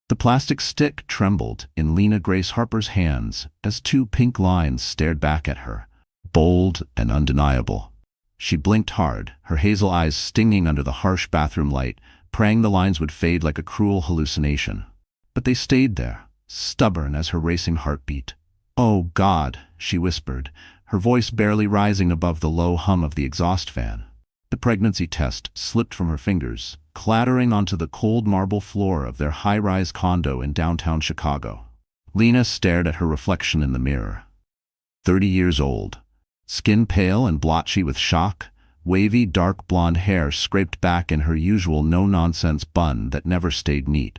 The plastic stick trembled in Lena Grace Harper's hands as two pink lines stared back at her, bold and undeniable. She blinked hard, her hazel eyes stinging under the harsh bathroom light, praying the lines would fade like a cruel hallucination. But they stayed there, stubborn as her racing heartbeat. "Oh, God," she whispered, her voice barely rising above the low hum of the exhaust fan. The pregnancy test slipped from her fingers, clattering onto the cold marble floor of their high-rise condo in downtown Chicago. Lena stared at her reflection in the mirror. 30 years old, skin pale and blotchy with shock, wavy dark blonde hair scraped back in her usual no-nonsense bun that never stayed neat.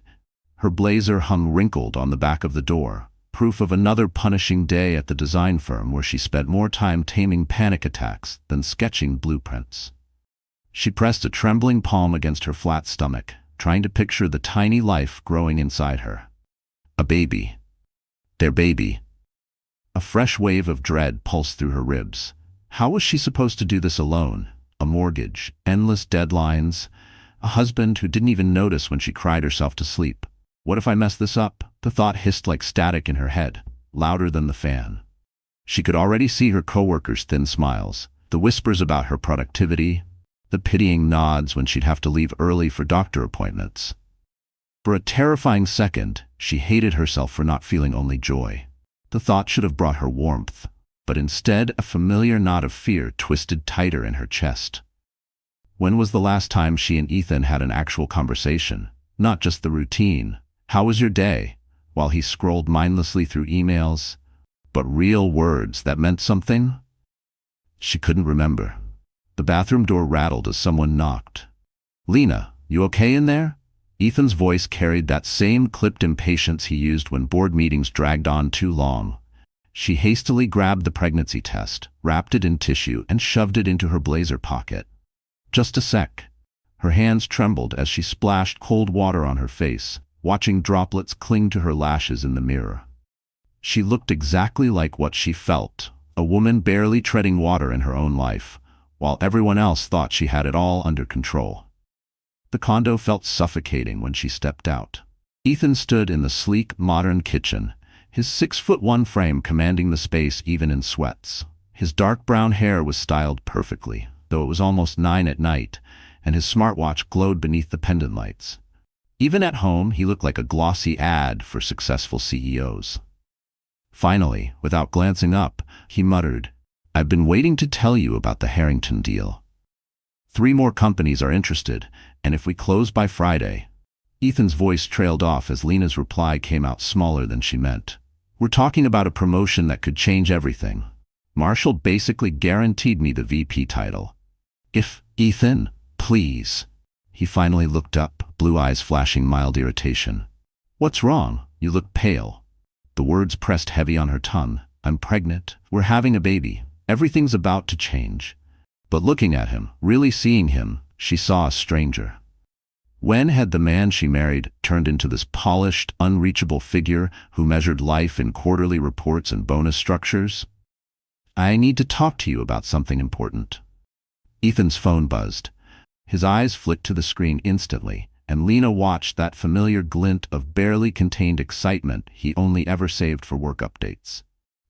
Her blazer hung wrinkled on the back of the door, proof of another punishing day at the design firm where she spent more time taming panic attacks than sketching blueprints. She pressed a trembling palm against her flat stomach, trying to picture the tiny life growing inside her. A baby. Their baby. A fresh wave of dread pulsed through her ribs. How was she supposed to do this alone? A mortgage, endless deadlines, a husband who didn't even notice when she cried herself to sleep. What if I mess this up? The thought hissed like static in her head, louder than the fan. She could already see her coworkers' thin smiles, the whispers about her productivity, the pitying nods when she'd have to leave early for doctor appointments. For a terrifying second, she hated herself for not feeling only joy. The thought should have brought her warmth, but instead a familiar knot of fear twisted tighter in her chest. When was the last time she and Ethan had an actual conversation, not just the routine, "How was your day?" while he scrolled mindlessly through emails, but real words that meant something? She couldn't remember. The bathroom door rattled as someone knocked. "Lena, you okay in there?" Ethan's voice carried that same clipped impatience he used when board meetings dragged on too long. She hastily grabbed the pregnancy test, wrapped it in tissue, and shoved it into her blazer pocket. "Just a sec." Her hands trembled as she splashed cold water on her face, watching droplets cling to her lashes in the mirror. She looked exactly like what she felt, a woman barely treading water in her own life, while everyone else thought she had it all under control. The condo felt suffocating when she stepped out. Ethan stood in the sleek, modern kitchen, his 6'1" frame commanding the space even in sweats. His dark brown hair was styled perfectly, though it was almost 9 at night, and his smartwatch glowed beneath the pendant lights. Even at home, he looked like a glossy ad for successful CEOs. Finally, without glancing up, he muttered, "I've been waiting to tell you about the Harrington deal. 3 more companies are interested, and if we close by Friday..." Ethan's voice trailed off as Lena's reply came out smaller than she meant. "We're talking about a promotion that could change everything. Marshall basically guaranteed me the VP title. If, Ethan, please." He finally looked up, blue eyes flashing mild irritation. "What's wrong? You look pale." The words pressed heavy on her tongue. "I'm pregnant. We're having a baby. Everything's about to change." But looking at him, really seeing him, she saw a stranger. When had the man she married turned into this polished, unreachable figure who measured life in quarterly reports and bonus structures? "I need to talk to you about something important." Ethan's phone buzzed. His eyes flicked to the screen instantly, and Lena watched that familiar glint of barely contained excitement he only ever saved for work updates.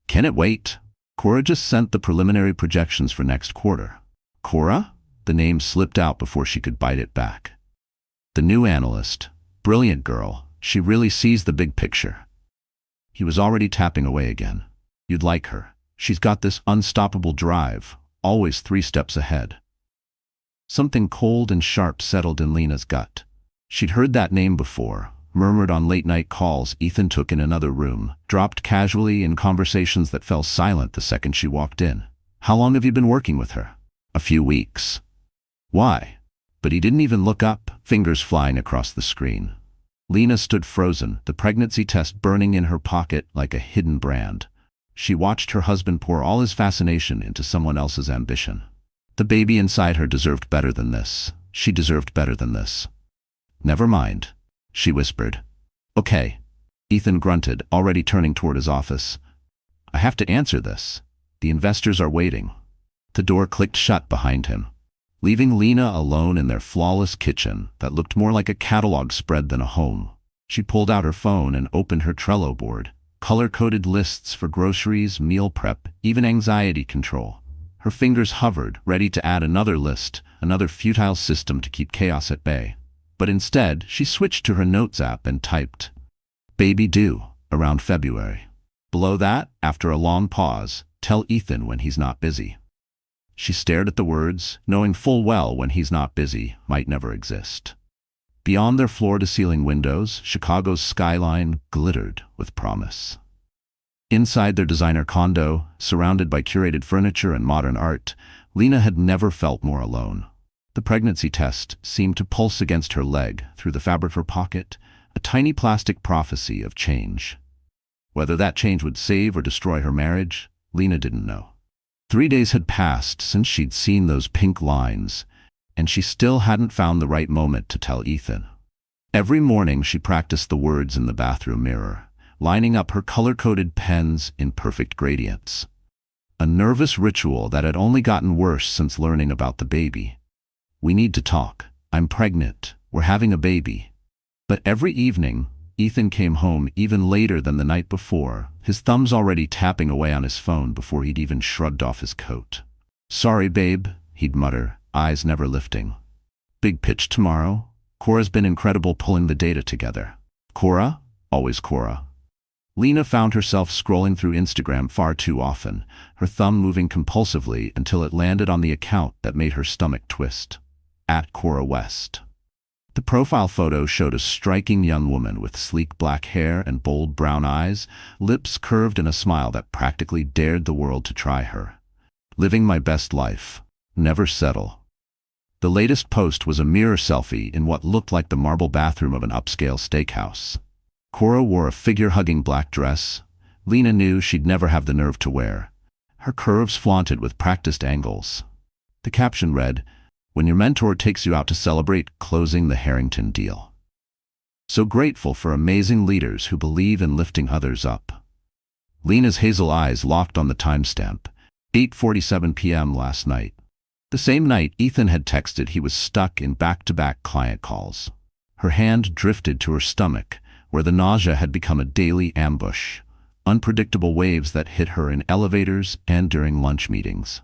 "Can it wait? Cora just sent the preliminary projections for next quarter." Cora? The name slipped out before she could bite it back. The new analyst. Brilliant girl. She really sees the big picture. He was already tapping away again. "You'd like her. She's got this unstoppable drive, always 3 steps ahead." Something cold and sharp settled in Lena's gut. She'd heard that name before, murmured on late-night calls Ethan took in another room, dropped casually in conversations that fell silent the second she walked in. "How long have you been working with her?" "A few weeks." "Why?" But he didn't even look up, fingers flying across the screen. Lena stood frozen, the pregnancy test burning in her pocket like a hidden brand. She watched her husband pour all his fascination into someone else's ambition. The baby inside her deserved better than this. She deserved better than this. "Never mind," she whispered. "Okay." Ethan grunted, already turning toward his office. "I have to answer this. The investors are waiting." The door clicked shut behind him, leaving Lena alone in their flawless kitchen that looked more like a catalog spread than a home. She pulled out her phone and opened her Trello board. Color-coded lists for groceries, meal prep, even anxiety control. Her fingers hovered, ready to add another list, another futile system to keep chaos at bay. But instead, she switched to her Notes app and typed, "Baby due, around February." Below that, after a long pause, "Tell Ethan when he's not busy." She stared at the words, knowing full well when he's not busy might never exist. Beyond their floor-to-ceiling windows, Chicago's skyline glittered with promise. Inside their designer condo, surrounded by curated furniture and modern art, Lena had never felt more alone. The pregnancy test seemed to pulse against her leg through the fabric of her pocket, a tiny plastic prophecy of change. Whether that change would save or destroy her marriage, Lena didn't know. 3 days had passed since she'd seen those pink lines, and she still hadn't found the right moment to tell Ethan. Every morning she practiced the words in the bathroom mirror, lining up her color-coded pens in perfect gradients. A nervous ritual that had only gotten worse since learning about the baby. "We need to talk. I'm pregnant. We're having a baby." But every evening, Ethan came home even later than the night before, his thumbs already tapping away on his phone before he'd even shrugged off his coat. "Sorry, babe," he'd mutter, eyes never lifting. "Big pitch tomorrow?" Cora's been incredible pulling the data together. Cora? Always Cora. Lena found herself scrolling through Instagram far too often, her thumb moving compulsively until it landed on the account that made her stomach twist. @CoraWest. The profile photo showed a striking young woman with sleek black hair and bold brown eyes, lips curved in a smile that practically dared the world to try her. "Living my best life. Never settle." The latest post was a mirror selfie in what looked like the marble bathroom of an upscale steakhouse. Cora wore a figure-hugging black dress Lena knew she'd never have the nerve to wear, her curves flaunted with practiced angles. The caption read, "When your mentor takes you out to celebrate closing the Harrington deal." So grateful for amazing leaders who believe in lifting others up. Lena's hazel eyes locked on the timestamp, 8:47 p.m. last night. The same night Ethan had texted he was stuck in back-to-back client calls. Her hand drifted to her stomach, where the nausea had become a daily ambush, unpredictable waves that hit her in elevators and during lunch meetings.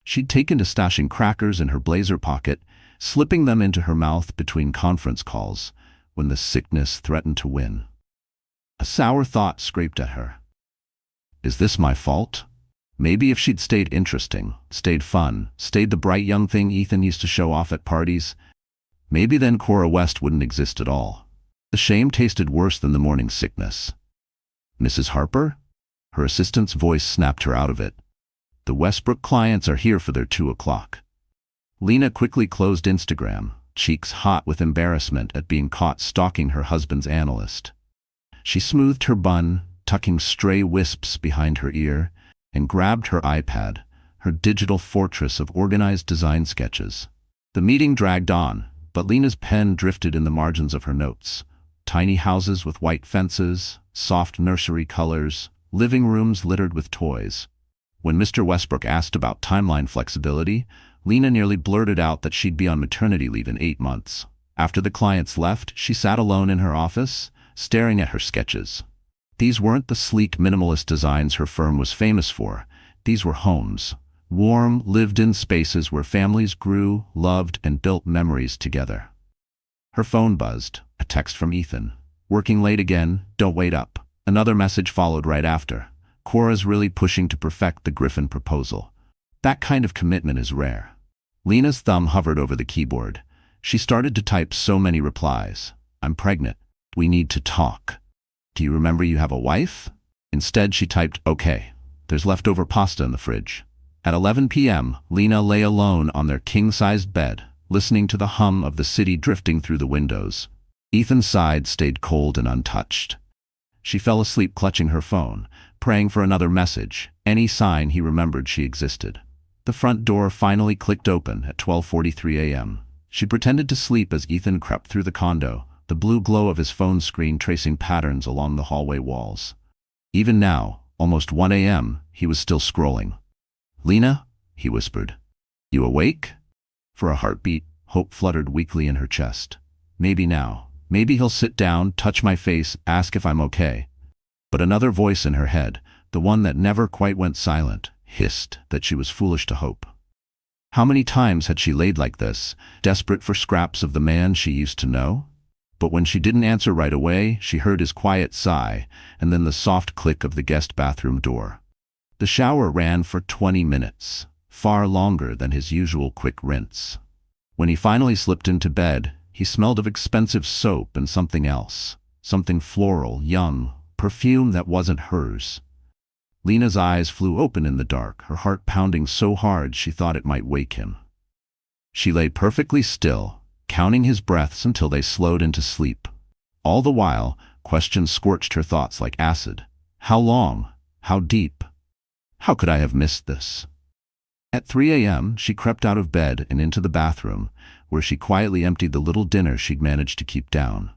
She'd taken to stashing crackers in her blazer pocket, slipping them into her mouth between conference calls, when the sickness threatened to win. A sour thought scraped at her. Is this my fault? Maybe if she'd stayed interesting, stayed fun, stayed the bright young thing Ethan used to show off at parties, maybe then Cora West wouldn't exist at all. The shame tasted worse than the morning sickness. "Mrs. Harper?" Her assistant's voice snapped her out of it. "The Westbrook clients are here for their 2 o'clock. Lena quickly closed Instagram, cheeks hot with embarrassment at being caught stalking her husband's analyst. She smoothed her bun, tucking stray wisps behind her ear, and grabbed her iPad, her digital fortress of organized design sketches. The meeting dragged on, but Lena's pen drifted in the margins of her notes. Tiny houses with white fences, soft nursery colors, living rooms littered with toys. When Mr. Westbrook asked about timeline flexibility, Lena nearly blurted out that she'd be on maternity leave in 8 months. After the clients left, she sat alone in her office, staring at her sketches. These weren't the sleek minimalist designs her firm was famous for. These were homes, warm, lived-in spaces where families grew, loved, and built memories together. Her phone buzzed, a text from Ethan. "Working late again, don't wait up." Another message followed right after. "Cora's really pushing to perfect the Griffin proposal. That kind of commitment is rare." Lena's thumb hovered over the keyboard. She started to type so many replies. "I'm pregnant. We need to talk. Do you remember you have a wife?" Instead, she typed, "Okay, there's leftover pasta in the fridge." At 11 p.m., Lena lay alone on their king-sized bed, listening to the hum of the city drifting through the windows. Ethan's side stayed cold and untouched. She fell asleep clutching her phone, praying for another message, any sign he remembered she existed. The front door finally clicked open at 12:43 a.m. She pretended to sleep as Ethan crept through the condo, the blue glow of his phone screen tracing patterns along the hallway walls. Even now, almost 1 a.m., he was still scrolling. "Lena?" he whispered. "You awake?" For a heartbeat, hope fluttered weakly in her chest. Maybe now, Maybe he'll sit down, touch my face, ask if I'm okay. But another voice in her head, the one that never quite went silent, hissed that she was foolish to hope. How many times had she laid like this, desperate for scraps of the man she used to know? But when she didn't answer right away, she heard his quiet sigh, and then the soft click of the guest bathroom door. The shower ran for 20 minutes, far longer than his usual quick rinse. When he finally slipped into bed, he smelled of expensive soap and something else, something floral, young, perfume that wasn't hers. Lena's eyes flew open in the dark, her heart pounding so hard she thought it might wake him. She lay perfectly still, counting his breaths until they slowed into sleep. All the while, questions scorched her thoughts like acid. How long? How deep? How could I have missed this? At 3 a.m., she crept out of bed and into the bathroom, where she quietly emptied the little dinner she'd managed to keep down.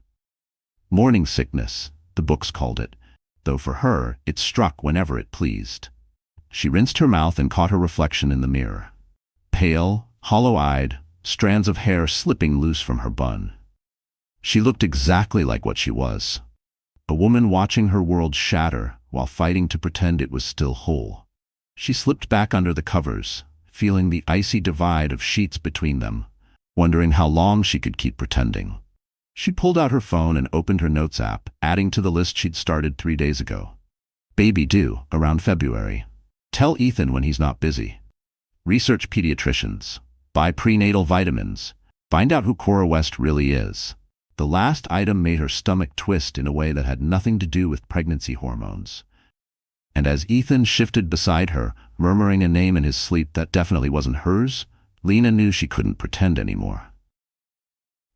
Morning sickness, the books called it, though for her, it struck whenever it pleased. She rinsed her mouth and caught her reflection in the mirror. Pale, hollow-eyed, strands of hair slipping loose from her bun. She looked exactly like what she was. A woman watching her world shatter while fighting to pretend it was still whole. She slipped back under the covers, feeling the icy divide of sheets between them, wondering how long she could keep pretending. She pulled out her phone and opened her notes app, adding to the list she'd started 3 days ago. Baby due, around February. Tell Ethan when he's not busy. Research pediatricians. Buy prenatal vitamins. Find out who Cora West really is. The last item made her stomach twist in a way that had nothing to do with pregnancy hormones. And as Ethan shifted beside her, murmuring a name in his sleep that definitely wasn't hers, Lena knew she couldn't pretend anymore.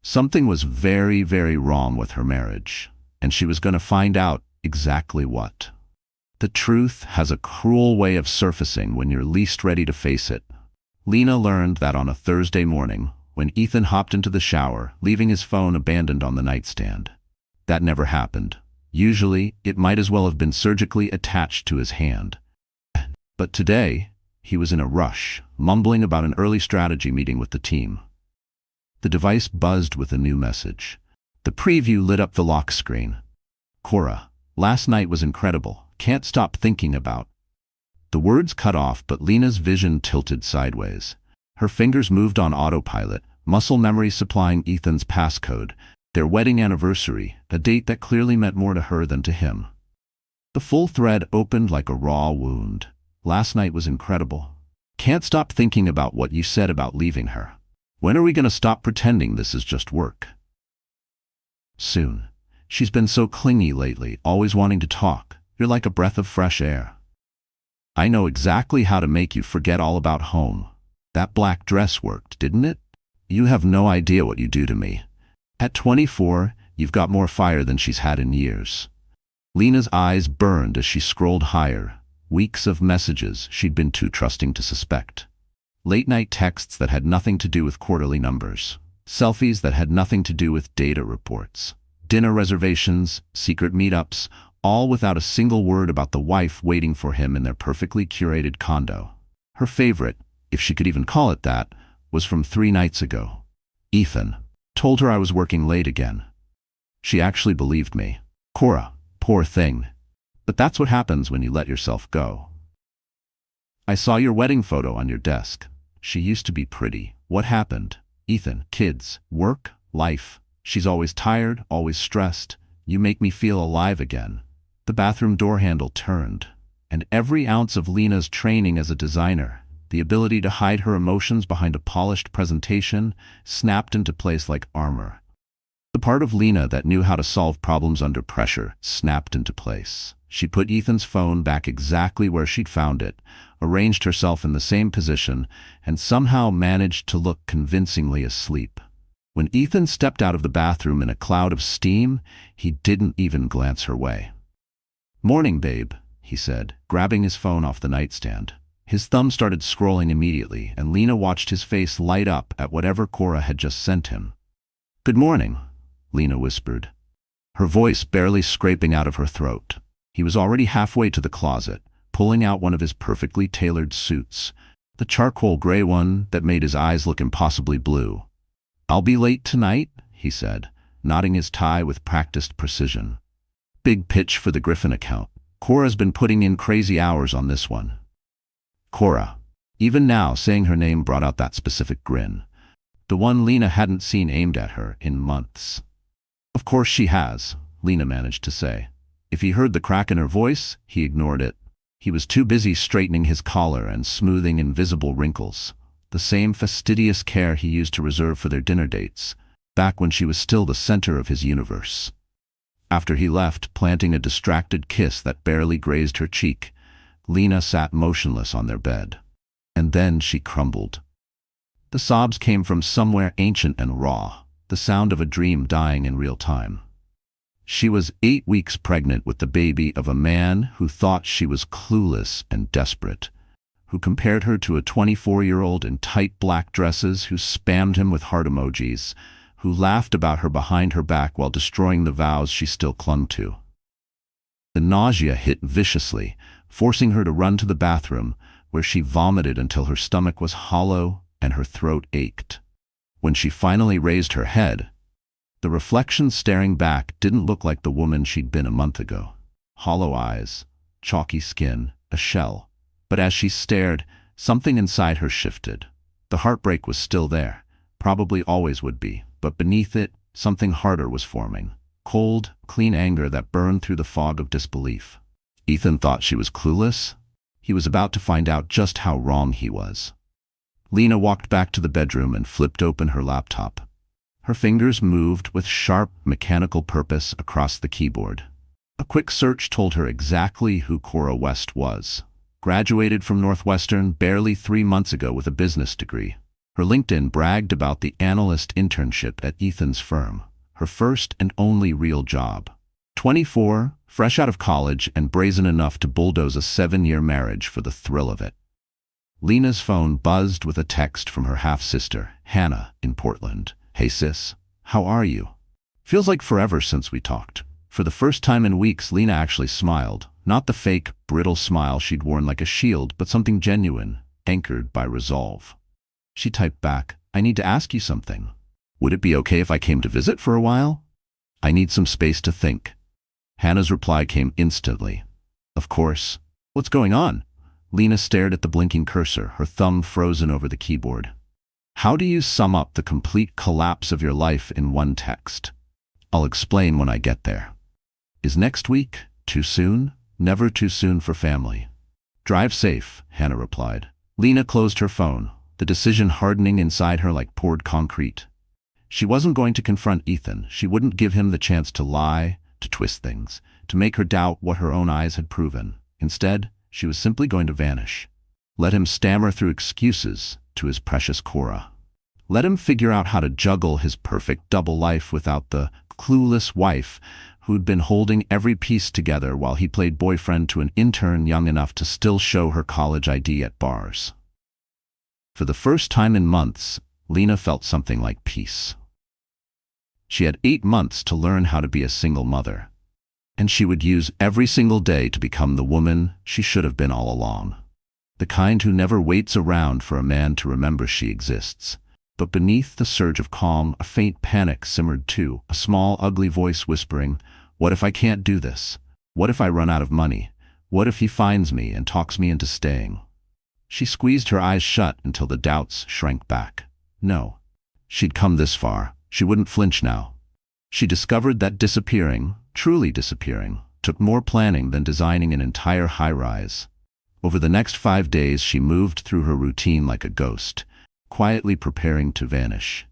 Something was very, very wrong with her marriage, and she was going to find out exactly what. The truth has a cruel way of surfacing when you're least ready to face it. Lena learned that on a Thursday morning, when Ethan hopped into the shower, leaving his phone abandoned on the nightstand. That never happened. Usually, it might as well have been surgically attached to his hand. But today, he was in a rush, mumbling about an early strategy meeting with the team. The device buzzed with a new message. The preview lit up the lock screen. Cora, last night was incredible. Can't stop thinking about. The words cut off, but Lena's vision tilted sideways. Her fingers moved on autopilot, muscle memory supplying Ethan's passcode, their wedding anniversary, a date that clearly meant more to her than to him. The full thread opened like a raw wound. Last night was incredible. Can't stop thinking about what you said about leaving her. When are we going to stop pretending this is just work? Soon. She's been so clingy lately, always wanting to talk. You're like a breath of fresh air. I know exactly how to make you forget all about home. That black dress worked, didn't it? You have no idea what you do to me. At 24, you've got more fire than she's had in years. Lena's eyes burned as she scrolled higher. Weeks of messages she'd been too trusting to suspect. Late-night texts that had nothing to do with quarterly numbers. Selfies that had nothing to do with data reports. Dinner reservations, secret meetups, all without a single word about the wife waiting for him in their perfectly curated condo. Her favorite, if she could even call it that, was from 3 nights ago. Ethan told her I was working late again. She actually believed me. Cora, poor thing. But that's what happens when you let yourself go. I saw your wedding photo on your desk. She used to be pretty. What happened? Ethan, kids, work, life. She's always tired, always stressed. You make me feel alive again. The bathroom door handle turned, and every ounce of Lena's training as a designer, the ability to hide her emotions behind a polished presentation, snapped into place like armor. The part of Lena that knew how to solve problems under pressure snapped into place. She put Ethan's phone back exactly where she'd found it, arranged herself in the same position, and somehow managed to look convincingly asleep. When Ethan stepped out of the bathroom in a cloud of steam, he didn't even glance her way. "Morning, babe," he said, grabbing his phone off the nightstand. His thumb started scrolling immediately, and Lena watched his face light up at whatever Cora had just sent him. "Good morning," Lena whispered, her voice barely scraping out of her throat. He was already halfway to the closet, pulling out one of his perfectly tailored suits, the charcoal gray one that made his eyes look impossibly blue. "I'll be late tonight," he said, knotting his tie with practiced precision. Big pitch for the Griffin account. Cora's been putting in crazy hours on this one. Cora. Even now, saying her name brought out that specific grin. The one Lena hadn't seen aimed at her in months. Of course she has, Lena managed to say. If he heard the crack in her voice, he ignored it. He was too busy straightening his collar and smoothing invisible wrinkles, the same fastidious care he used to reserve for their dinner dates, back when she was still the center of his universe. After he left, planting a distracted kiss that barely grazed her cheek, Lena sat motionless on their bed. And then she crumbled. The sobs came from somewhere ancient and raw, the sound of a dream dying in real time. She was 8 weeks pregnant with the baby of a man who thought she was clueless and desperate, who compared her to a 24-year-old in tight black dresses, who spammed him with heart emojis, who laughed about her behind her back while destroying the vows she still clung to. The nausea hit viciously, forcing her to run to the bathroom, where she vomited until her stomach was hollow and her throat ached. When she finally raised her head, the reflection staring back didn't look like the woman she'd been a month ago. Hollow eyes, chalky skin, a shell. But as she stared, something inside her shifted. The heartbreak was still there, probably always would be, but beneath it, something harder was forming. Cold, clean anger that burned through the fog of disbelief. Ethan thought she was clueless. He was about to find out just how wrong he was. Lena walked back to the bedroom and flipped open her laptop. Her fingers moved with sharp, mechanical purpose across the keyboard. A quick search told her exactly who Cora West was. Graduated from Northwestern barely 3 months ago with a business degree. Her LinkedIn bragged about the analyst internship at Ethan's firm, her first and only real job. 24, fresh out of college and brazen enough to bulldoze a 7-year marriage for the thrill of it. Lena's phone buzzed with a text from her half-sister, Hannah, in Portland. "Hey sis, how are you? Feels like forever since we talked." For the first time in weeks, Lena actually smiled. Not the fake, brittle smile she'd worn like a shield, but something genuine, anchored by resolve. She typed back, "I need to ask you something. Would it be okay if I came to visit for a while? I need some space to think." Hannah's reply came instantly. "Of course. What's going on?" Lena stared at the blinking cursor, her thumb frozen over the keyboard. "How do you sum up the complete collapse of your life in one text?" "I'll explain when I get there." "Is next week too soon?" "Never too soon for family." "Drive safe," Hannah replied. Lena closed her phone, the decision hardening inside her like poured concrete. She wasn't going to confront Ethan. She wouldn't give him the chance to lie, to twist things, to make her doubt what her own eyes had proven. Instead, she was simply going to vanish. Let him stammer through excuses to his precious Cora. Let him figure out how to juggle his perfect double life without the clueless wife who'd been holding every piece together while he played boyfriend to an intern young enough to still show her college ID at bars. For the first time in months, Lena felt something like peace. She had 8 months to learn how to be a single mother, and she would use every single day to become the woman she should have been all along. The kind who never waits around for a man to remember she exists. But beneath the surge of calm, a faint panic simmered too, a small, ugly voice whispering, "What if I can't do this? What if I run out of money? What if he finds me and talks me into staying?" She squeezed her eyes shut until the doubts shrank back. No. She'd come this far. She wouldn't flinch now. She discovered that disappearing, truly disappearing, took more planning than designing an entire high-rise. Over the next 5 days, she moved through her routine like a ghost, quietly preparing to vanish.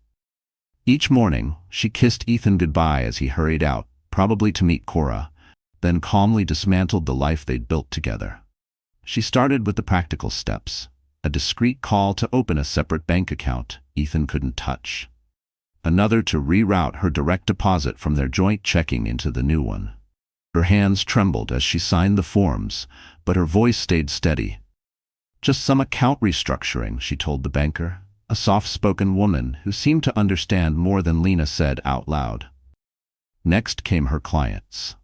Each morning, she kissed Ethan goodbye as he hurried out, probably to meet Cora, then calmly dismantled the life they'd built together. She started with the practical steps, a discreet call to open a separate bank account Ethan couldn't touch, another to reroute her direct deposit from their joint checking into the new one. Her hands trembled as she signed the forms, but her voice stayed steady. "Just some account restructuring," she told the banker, a soft-spoken woman who seemed to understand more than Lena said out loud. Next came her clients.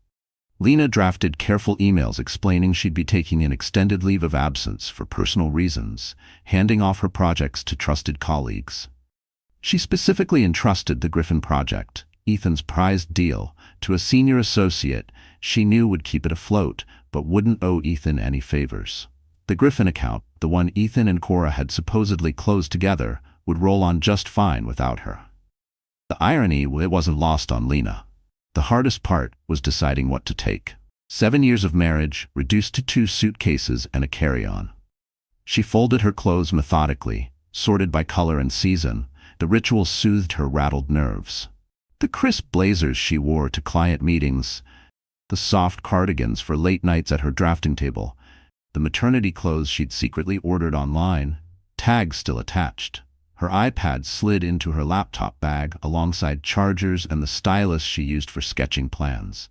Lena drafted careful emails explaining she'd be taking an extended leave of absence for personal reasons, handing off her projects to trusted colleagues. She specifically entrusted the Griffin project, Ethan's prized deal, to a senior associate she knew would keep it afloat, but wouldn't owe Ethan any favors. The Griffin account, the one Ethan and Cora had supposedly closed together, would roll on just fine without her. The irony, it wasn't lost on Lena. The hardest part was deciding what to take. 7 years of marriage, reduced to 2 suitcases and a carry-on. She folded her clothes methodically, sorted by color and season. The ritual soothed her rattled nerves. The crisp blazers she wore to client meetings, the soft cardigans for late nights at her drafting table, the maternity clothes she'd secretly ordered online, tags still attached. Her iPad slid into her laptop bag alongside chargers and the stylus she used for sketching plans.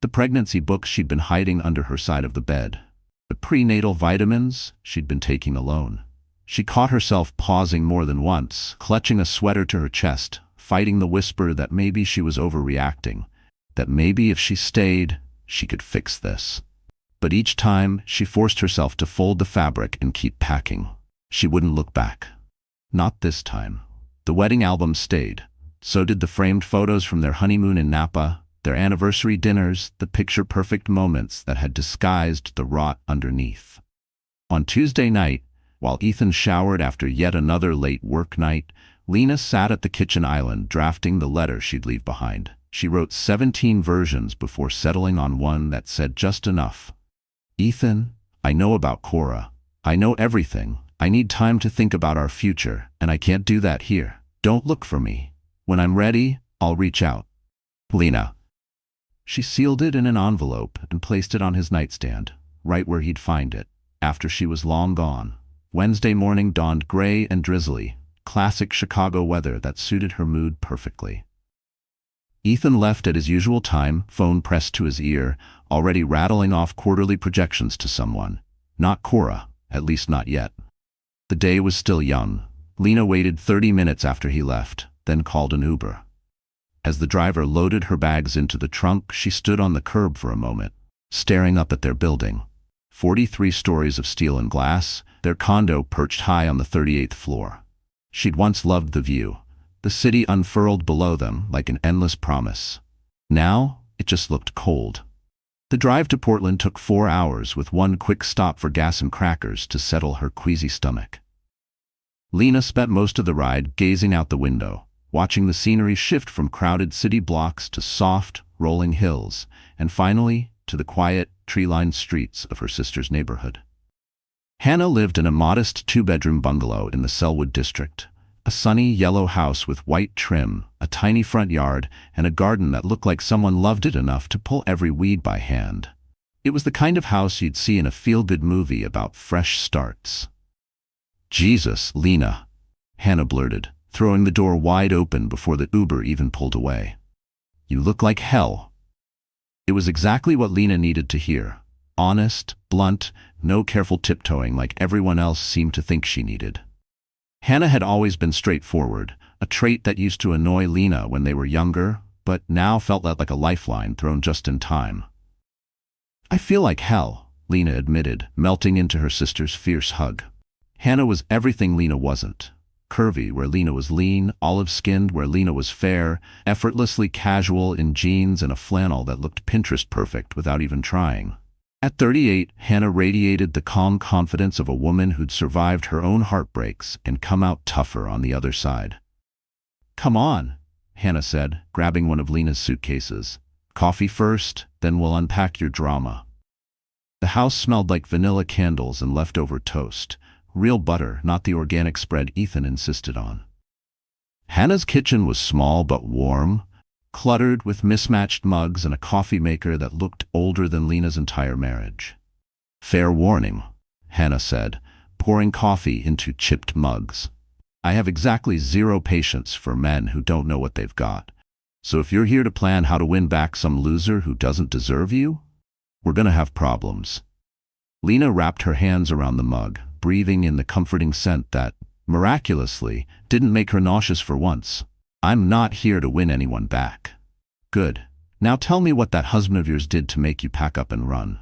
The pregnancy books she'd been hiding under her side of the bed. The prenatal vitamins she'd been taking alone. She caught herself pausing more than once, clutching a sweater to her chest, fighting the whisper that maybe she was overreacting, that maybe if she stayed, she could fix this. But each time, she forced herself to fold the fabric and keep packing. She wouldn't look back. Not this time. The wedding album stayed. So did the framed photos from their honeymoon in Napa, their anniversary dinners, the picture-perfect moments that had disguised the rot underneath. On Tuesday night, while Ethan showered after yet another late work night, Lena sat at the kitchen island drafting the letter she'd leave behind. She wrote 17 versions before settling on one that said just enough. Ethan, I know about Cora. I know everything. I need time to think about our future, and I can't do that here. Don't look for me. When I'm ready, I'll reach out. Lena. She sealed it in an envelope and placed it on his nightstand, right where he'd find it, after she was long gone. Wednesday morning dawned gray and drizzly, classic Chicago weather that suited her mood perfectly. Ethan left at his usual time, phone pressed to his ear, already rattling off quarterly projections to someone. Not Cora, at least not yet. The day was still young. Lena waited 30 minutes after he left, then called an Uber. As the driver loaded her bags into the trunk, she stood on the curb for a moment, staring up at their building. 43 stories of steel and glass, their condo perched high on the 38th floor. She'd once loved the view. The city unfurled below them like an endless promise. Now, it just looked cold. The drive to Portland took 4 hours with one quick stop for gas and crackers to settle her queasy stomach. Lena spent most of the ride gazing out the window, watching the scenery shift from crowded city blocks to soft, rolling hills, and finally to the quiet, tree-lined streets of her sister's neighborhood. Hannah lived in a modest 2-bedroom bungalow in the Selwood district, a sunny yellow house with white trim, a tiny front yard, and a garden that looked like someone loved it enough to pull every weed by hand. It was the kind of house you'd see in a feel-good movie about fresh starts. "Jesus, Lena," Hannah blurted, throwing the door wide open before the Uber even pulled away. "You look like hell." It was exactly what Lena needed to hear. Honest, blunt, no careful tiptoeing like everyone else seemed to think she needed. Hannah had always been straightforward, a trait that used to annoy Lena when they were younger, but now felt like a lifeline thrown just in time. "I feel like hell," Lena admitted, melting into her sister's fierce hug. Hannah was everything Lena wasn't. Curvy where Lena was lean, olive-skinned where Lena was fair, effortlessly casual in jeans and a flannel that looked Pinterest perfect without even trying. At 38, Hannah radiated the calm confidence of a woman who'd survived her own heartbreaks and come out tougher on the other side. "Come on," Hannah said, grabbing one of Lena's suitcases. "Coffee first, then we'll unpack your drama." The house smelled like vanilla candles and leftover toast. Real butter, not the organic spread Ethan insisted on. Hannah's kitchen was small but warm, cluttered with mismatched mugs and a coffee maker that looked older than Lena's entire marriage. "Fair warning," Hannah said, pouring coffee into chipped mugs. "I have exactly 0 patience for men who don't know what they've got. So if you're here to plan how to win back some loser who doesn't deserve you, we're gonna have problems." Lena wrapped her hands around the mug, breathing in the comforting scent that, miraculously, didn't make her nauseous for once. "I'm not here to win anyone back." "Good. Now tell me what that husband of yours did to make you pack up and run."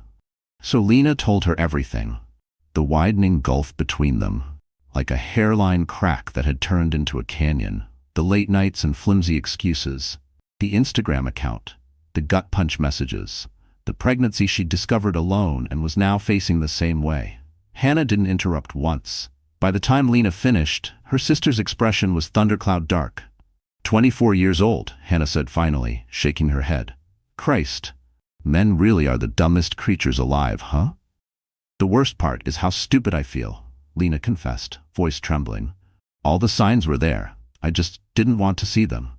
So Lena told her everything. The widening gulf between them, like a hairline crack that had turned into a canyon. The late nights and flimsy excuses. The Instagram account, the gut punch messages, the pregnancy she'd discovered alone and was now facing the same way. Hannah didn't interrupt once. By the time Lena finished, her sister's expression was thundercloud dark. 24 years old, Hannah said finally, shaking her head. Christ, men really are the dumbest creatures alive, huh? The worst part is how stupid I feel, Lena confessed, voice trembling. All the signs were there. I just didn't want to see them.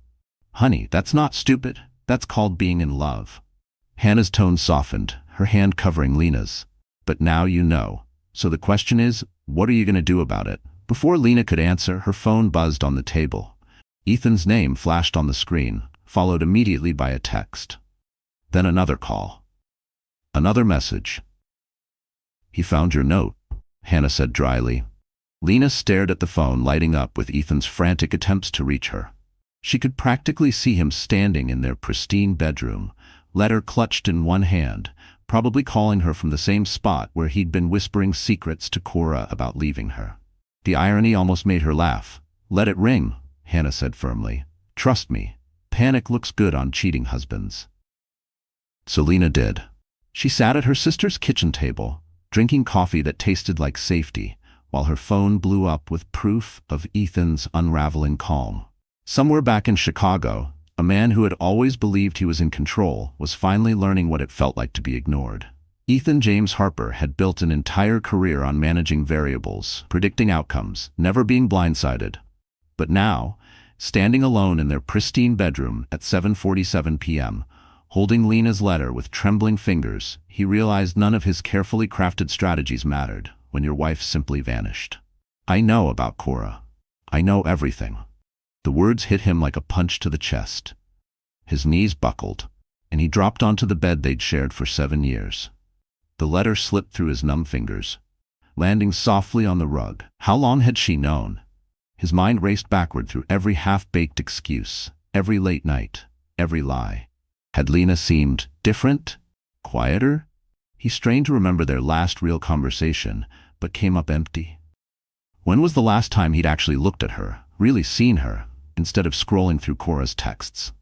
Honey, that's not stupid. That's called being in love. Hannah's tone softened, her hand covering Lena's. But now you know. So the question is, what are you going to do about it? Before Lena could answer, her phone buzzed on the table. Ethan's name flashed on the screen, followed immediately by a text. Then another call. Another message. He found your note, Hannah said dryly. Lena stared at the phone lighting up with Ethan's frantic attempts to reach her. She could practically see him standing in their pristine bedroom, letter clutched in one hand, probably calling her from the same spot where he'd been whispering secrets to Cora about leaving her. The irony almost made her laugh. Let it ring, Hannah said firmly. Trust me, panic looks good on cheating husbands. So Lena did. She sat at her sister's kitchen table, drinking coffee that tasted like safety, while her phone blew up with proof of Ethan's unraveling calm. Somewhere back in Chicago, a man who had always believed he was in control was finally learning what it felt like to be ignored. Ethan James Harper had built an entire career on managing variables, predicting outcomes, never being blindsided. But now, standing alone in their pristine bedroom at 7:47 p.m., holding Lena's letter with trembling fingers, he realized none of his carefully crafted strategies mattered when your wife simply vanished. I know about Cora. I know everything. The words hit him like a punch to the chest. His knees buckled, and he dropped onto the bed they'd shared for 7 years. The letter slipped through his numb fingers, landing softly on the rug. How long had she known? His mind raced backward through every half-baked excuse, every late night, every lie. Had Lena seemed different? Quieter? He strained to remember their last real conversation, but came up empty. When was the last time he'd actually looked at her, really seen her, instead of scrolling through Cora's texts?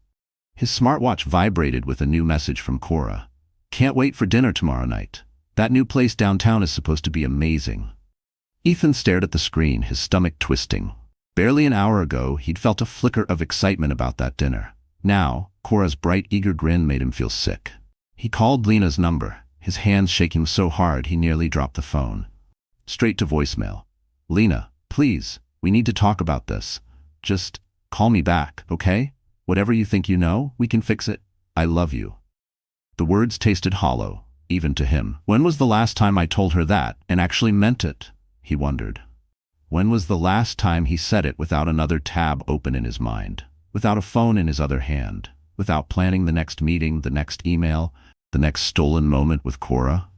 His smartwatch vibrated with a new message from Cora. Can't wait for dinner tomorrow night. That new place downtown is supposed to be amazing. Ethan stared at the screen, his stomach twisting. Barely an hour ago, he'd felt a flicker of excitement about that dinner. Now, Cora's bright, eager grin made him feel sick. He called Lena's number, his hands shaking so hard he nearly dropped the phone. Straight to voicemail. Lena, please, we need to talk about this. Just call me back, okay? Whatever you think you know, we can fix it. I love you. The words tasted hollow, even to him. When was the last time I told her that and actually meant it? He wondered. When was the last time he said it without another tab open in his mind, without a phone in his other hand, without planning the next meeting, the next email, the next stolen moment with Cora?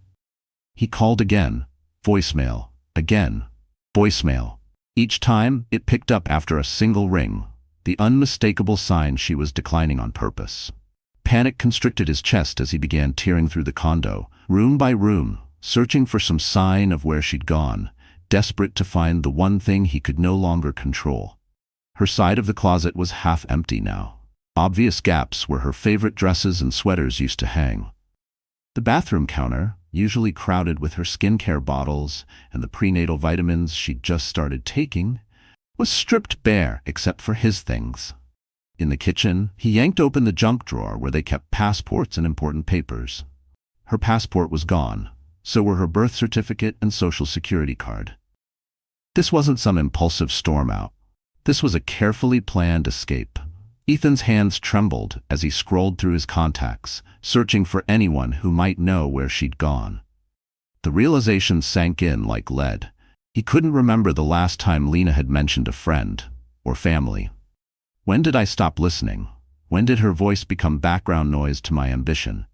He called again. Voicemail. Again. Voicemail. Each time, it picked up after a single ring, the unmistakable sign she was declining on purpose. Panic constricted his chest as he began tearing through the condo, room by room, searching for some sign of where she'd gone, desperate to find the one thing he could no longer control. Her side of the closet was half empty now. Obvious gaps where her favorite dresses and sweaters used to hang. The bathroom counter, usually crowded with her skincare bottles and the prenatal vitamins she'd just started taking, was stripped bare except for his things. In the kitchen, he yanked open the junk drawer where they kept passports and important papers. Her passport was gone, so were her birth certificate and social security card. This wasn't some impulsive storm out. This was a carefully planned escape. Ethan's hands trembled as he scrolled through his contacts, searching for anyone who might know where she'd gone. The realization sank in like lead. He couldn't remember the last time Lena had mentioned a friend or family. When did I stop listening? When did her voice become background noise to my ambition?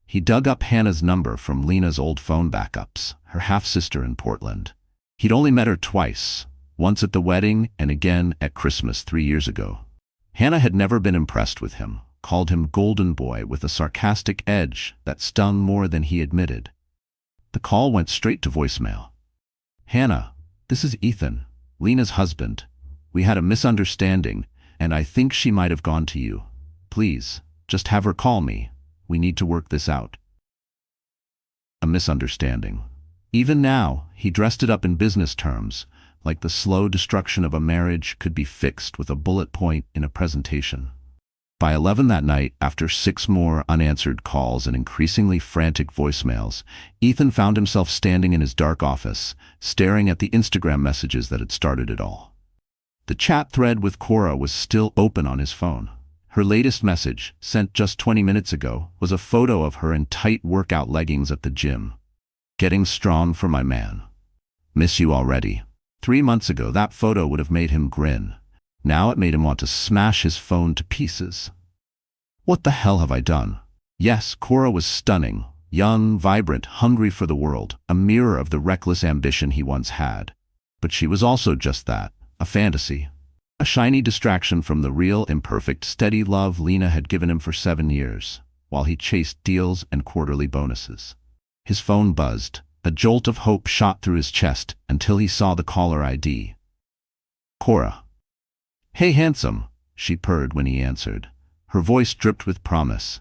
He dug up Hannah's number from Lena's old phone backups, her half-sister in Portland. He'd only met her twice, once at the wedding and again at Christmas 3 years ago. Hannah had never been impressed with him, called him golden boy with a sarcastic edge that stung more than he admitted. The call went straight to voicemail. Hannah, this is Ethan, Lena's husband. We had a misunderstanding, and I think she might have gone to you. Please please, just have her call me. We need to work this out." A misunderstanding. Even now, he dressed it up in business terms, like the slow destruction of a marriage could be fixed with a bullet point in a presentation. By 11 that night, after 6 more unanswered calls and increasingly frantic voicemails, Ethan found himself standing in his dark office, staring at the Instagram messages that had started it all. The chat thread with Cora was still open on his phone. Her latest message, sent just 20 minutes ago, was a photo of her in tight workout leggings at the gym. "Getting strong for my man. Miss you already." 3 months ago, that photo would have made him grin. Now it made him want to smash his phone to pieces. What the hell have I done? Yes, Cora was stunning, young, vibrant, hungry for the world, a mirror of the reckless ambition he once had. But she was also just that, a fantasy. A shiny distraction from the real, imperfect, steady love Lena had given him for 7 years, while he chased deals and quarterly bonuses. His phone buzzed. A jolt of hope shot through his chest until he saw the caller ID. Cora. "Hey, handsome," she purred when he answered. Her voice dripped with promise.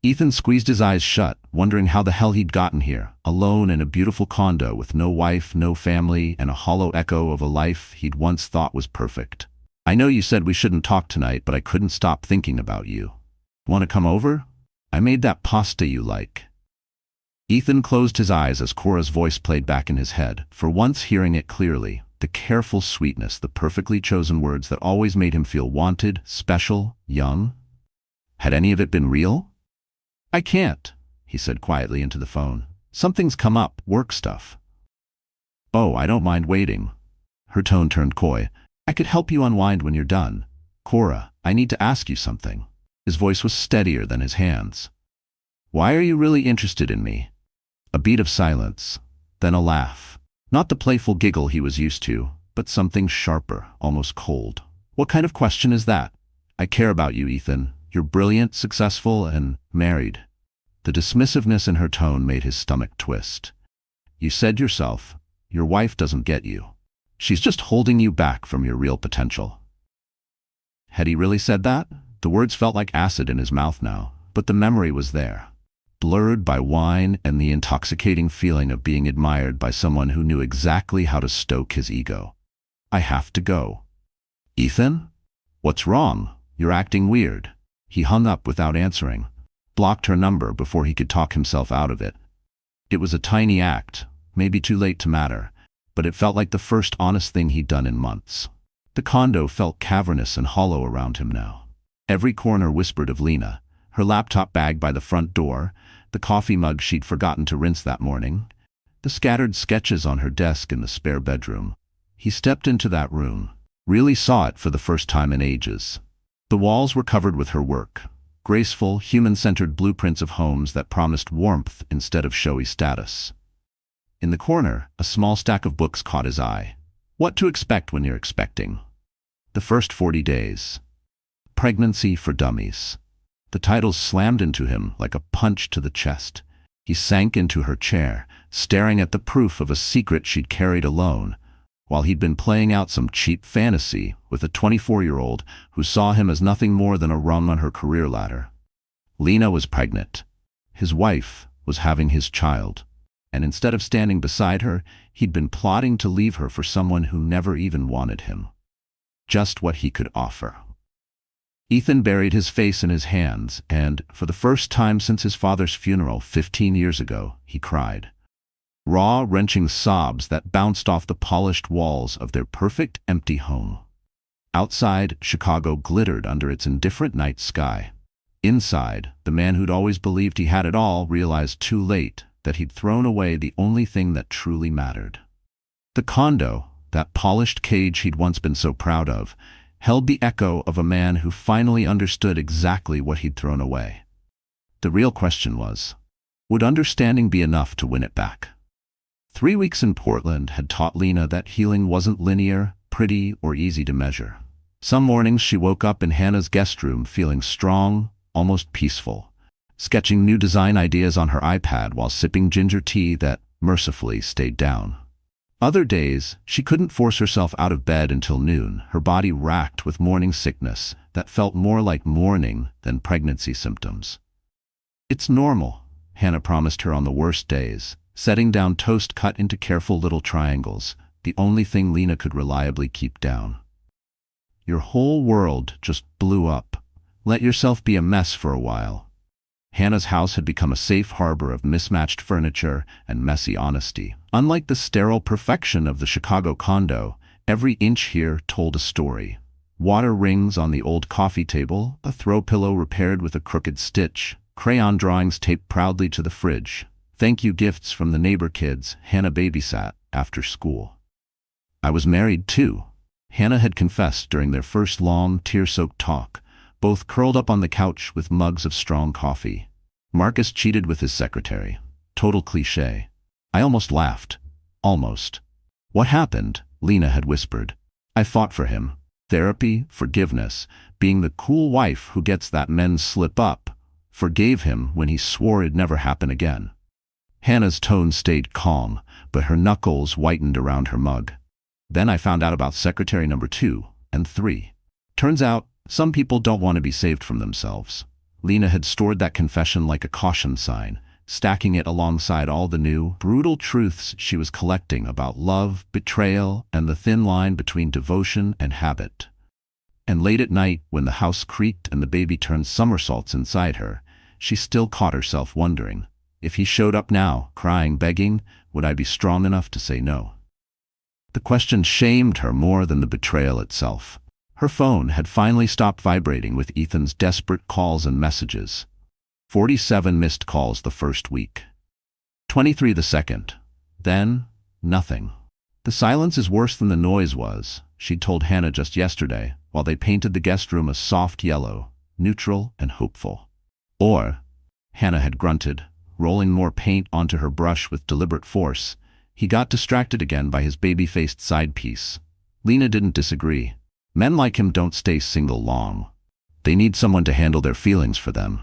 Ethan squeezed his eyes shut, wondering how the hell he'd gotten here, alone in a beautiful condo with no wife, no family, and a hollow echo of a life he'd once thought was perfect. "I know you said we shouldn't talk tonight, but I couldn't stop thinking about you. Want to come over? I made that pasta you like." Ethan closed his eyes as Cora's voice played back in his head, for once hearing it clearly, the careful sweetness, the perfectly chosen words that always made him feel wanted, special, young. Had any of it been real? "I can't," he said quietly into the phone. "Something's come up, work stuff." "Oh, I don't mind waiting." Her tone turned coy. "I could help you unwind when you're done. Cora, I need to ask you something." His voice was steadier than his hands. "Why are you really interested in me?" A beat of silence, then a laugh. Not the playful giggle he was used to, but something sharper, almost cold. "What kind of question is that? I care about you, Ethan. You're brilliant, successful, and married." The dismissiveness in her tone made his stomach twist. "You said yourself, your wife doesn't get you. She's just holding you back from your real potential." Had he really said that? The words felt like acid in his mouth now, but the memory was there, blurred by wine and the intoxicating feeling of being admired by someone who knew exactly how to stoke his ego. "I have to go." "Ethan? What's wrong? You're acting weird." He hung up without answering, blocked her number before he could talk himself out of it. It was a tiny act, maybe too late to matter, but it felt like the first honest thing he'd done in months. The condo felt cavernous and hollow around him now. Every corner whispered of Lena, her laptop bag by the front door, the coffee mug she'd forgotten to rinse that morning, the scattered sketches on her desk in the spare bedroom. He stepped into that room, really saw it for the first time in ages. The walls were covered with her work, graceful, human-centered blueprints of homes that promised warmth instead of showy status. In the corner, a small stack of books caught his eye. What to expect when you're expecting. The First 40 Days. Pregnancy for Dummies. The titles slammed into him like a punch to the chest. He sank into her chair, staring at the proof of a secret she'd carried alone, while he'd been playing out some cheap fantasy with a 24-year-old who saw him as nothing more than a rung on her career ladder. Lena was pregnant. His wife was having his child. And instead of standing beside her, he'd been plotting to leave her for someone who never even wanted him. Just what he could offer. Ethan buried his face in his hands, and, for the first time since his father's funeral 15 years ago, he cried. Raw, wrenching sobs that bounced off the polished walls of their perfect, empty home. Outside, Chicago glittered under its indifferent night sky. Inside, the man who'd always believed he had it all realized too late that he'd thrown away the only thing that truly mattered. The condo, that polished cage he'd once been so proud of, held the echo of a man who finally understood exactly what he'd thrown away. The real question was, would understanding be enough to win it back? 3 weeks in Portland had taught Lena that healing wasn't linear, pretty, or easy to measure. Some mornings she woke up in Hannah's guest room feeling strong, almost peaceful, sketching new design ideas on her iPad while sipping ginger tea that, mercifully, stayed down. Other days, she couldn't force herself out of bed until noon, her body racked with morning sickness that felt more like mourning than pregnancy symptoms. "It's normal," Hannah promised her on the worst days, setting down toast cut into careful little triangles, the only thing Lena could reliably keep down. "Your whole world just blew up. Let yourself be a mess for a while." Hannah's house had become a safe harbor of mismatched furniture and messy honesty. Unlike the sterile perfection of the Chicago condo, every inch here told a story. Water rings on the old coffee table, a throw pillow repaired with a crooked stitch, crayon drawings taped proudly to the fridge, thank you gifts from the neighbor kids Hannah babysat after school. "I was married too," Hannah had confessed during their first long, tear-soaked talk, both curled up on the couch with mugs of strong coffee. Marcus cheated with his secretary. Total cliché. I almost laughed. Almost. "What happened?" Lena had whispered. "I fought for him. Therapy, forgiveness, being the cool wife who gets that men slip up. Forgave him when he swore it'd never happen again." Hannah's tone stayed calm, but her knuckles whitened around her mug. "Then I found out about secretary number 2 and 3. Turns out, some people don't want to be saved from themselves." Lena had stored that confession like a caution sign, stacking it alongside all the new, brutal truths she was collecting about love, betrayal, and the thin line between devotion and habit. And late at night, when the house creaked and the baby turned somersaults inside her, she still caught herself wondering, if he showed up now, crying, begging, would I be strong enough to say no? The question shamed her more than the betrayal itself. Her phone had finally stopped vibrating with Ethan's desperate calls and messages. 47 missed calls the first week. 23 the second. Then, nothing. "The silence is worse than the noise was," she'd told Hannah just yesterday, while they painted the guest room a soft yellow, neutral and hopeful. "Or," Hannah had grunted, rolling more paint onto her brush with deliberate force, "he got distracted again by his baby-faced side piece." Lena didn't disagree. Men like him don't stay single long. They need someone to handle their feelings for them.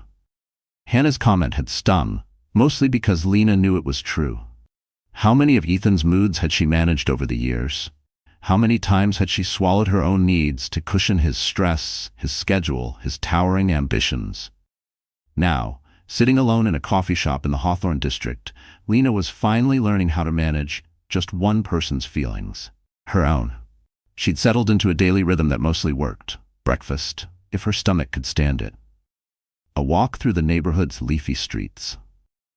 Hannah's comment had stung, mostly because Lena knew it was true. How many of Ethan's moods had she managed over the years? How many times had she swallowed her own needs to cushion his stress, his schedule, his towering ambitions? Now, sitting alone in a coffee shop in the Hawthorne district, Lena was finally learning how to manage just one person's feelings, her own. She'd settled into a daily rhythm that mostly worked. Breakfast, if her stomach could stand it. A walk through the neighborhood's leafy streets.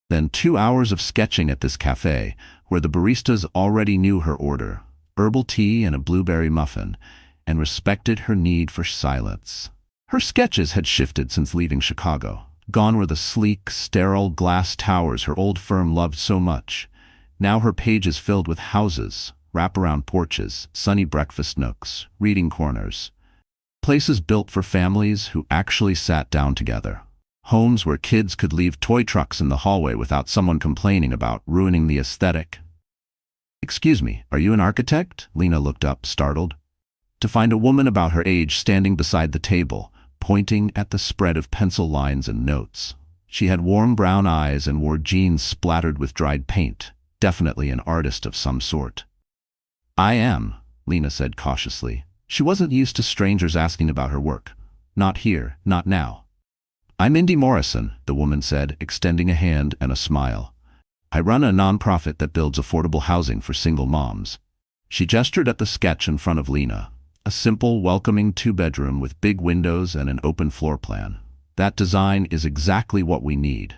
Then 2 hours of sketching at this cafe, where the baristas already knew her order, herbal tea and a blueberry muffin, and respected her need for silence. Her sketches had shifted since leaving Chicago. Gone were the sleek, sterile glass towers her old firm loved so much. Now her pages filled with houses, wraparound porches, sunny breakfast nooks, reading corners. Places built for families who actually sat down together. Homes where kids could leave toy trucks in the hallway without someone complaining about ruining the aesthetic. "Excuse me, are you an architect?" Lena looked up, startled, to find a woman about her age standing beside the table, pointing at the spread of pencil lines and notes. She had warm brown eyes and wore jeans splattered with dried paint, definitely an artist of some sort. "I am," Lena said cautiously. She wasn't used to strangers asking about her work. Not here, not now. "I'm Indy Morrison," the woman said, extending a hand and a smile. "I run a nonprofit that builds affordable housing for single moms." She gestured at the sketch in front of Lena, a simple, welcoming 2-bedroom with big windows and an open floor plan. "That design is exactly what we need.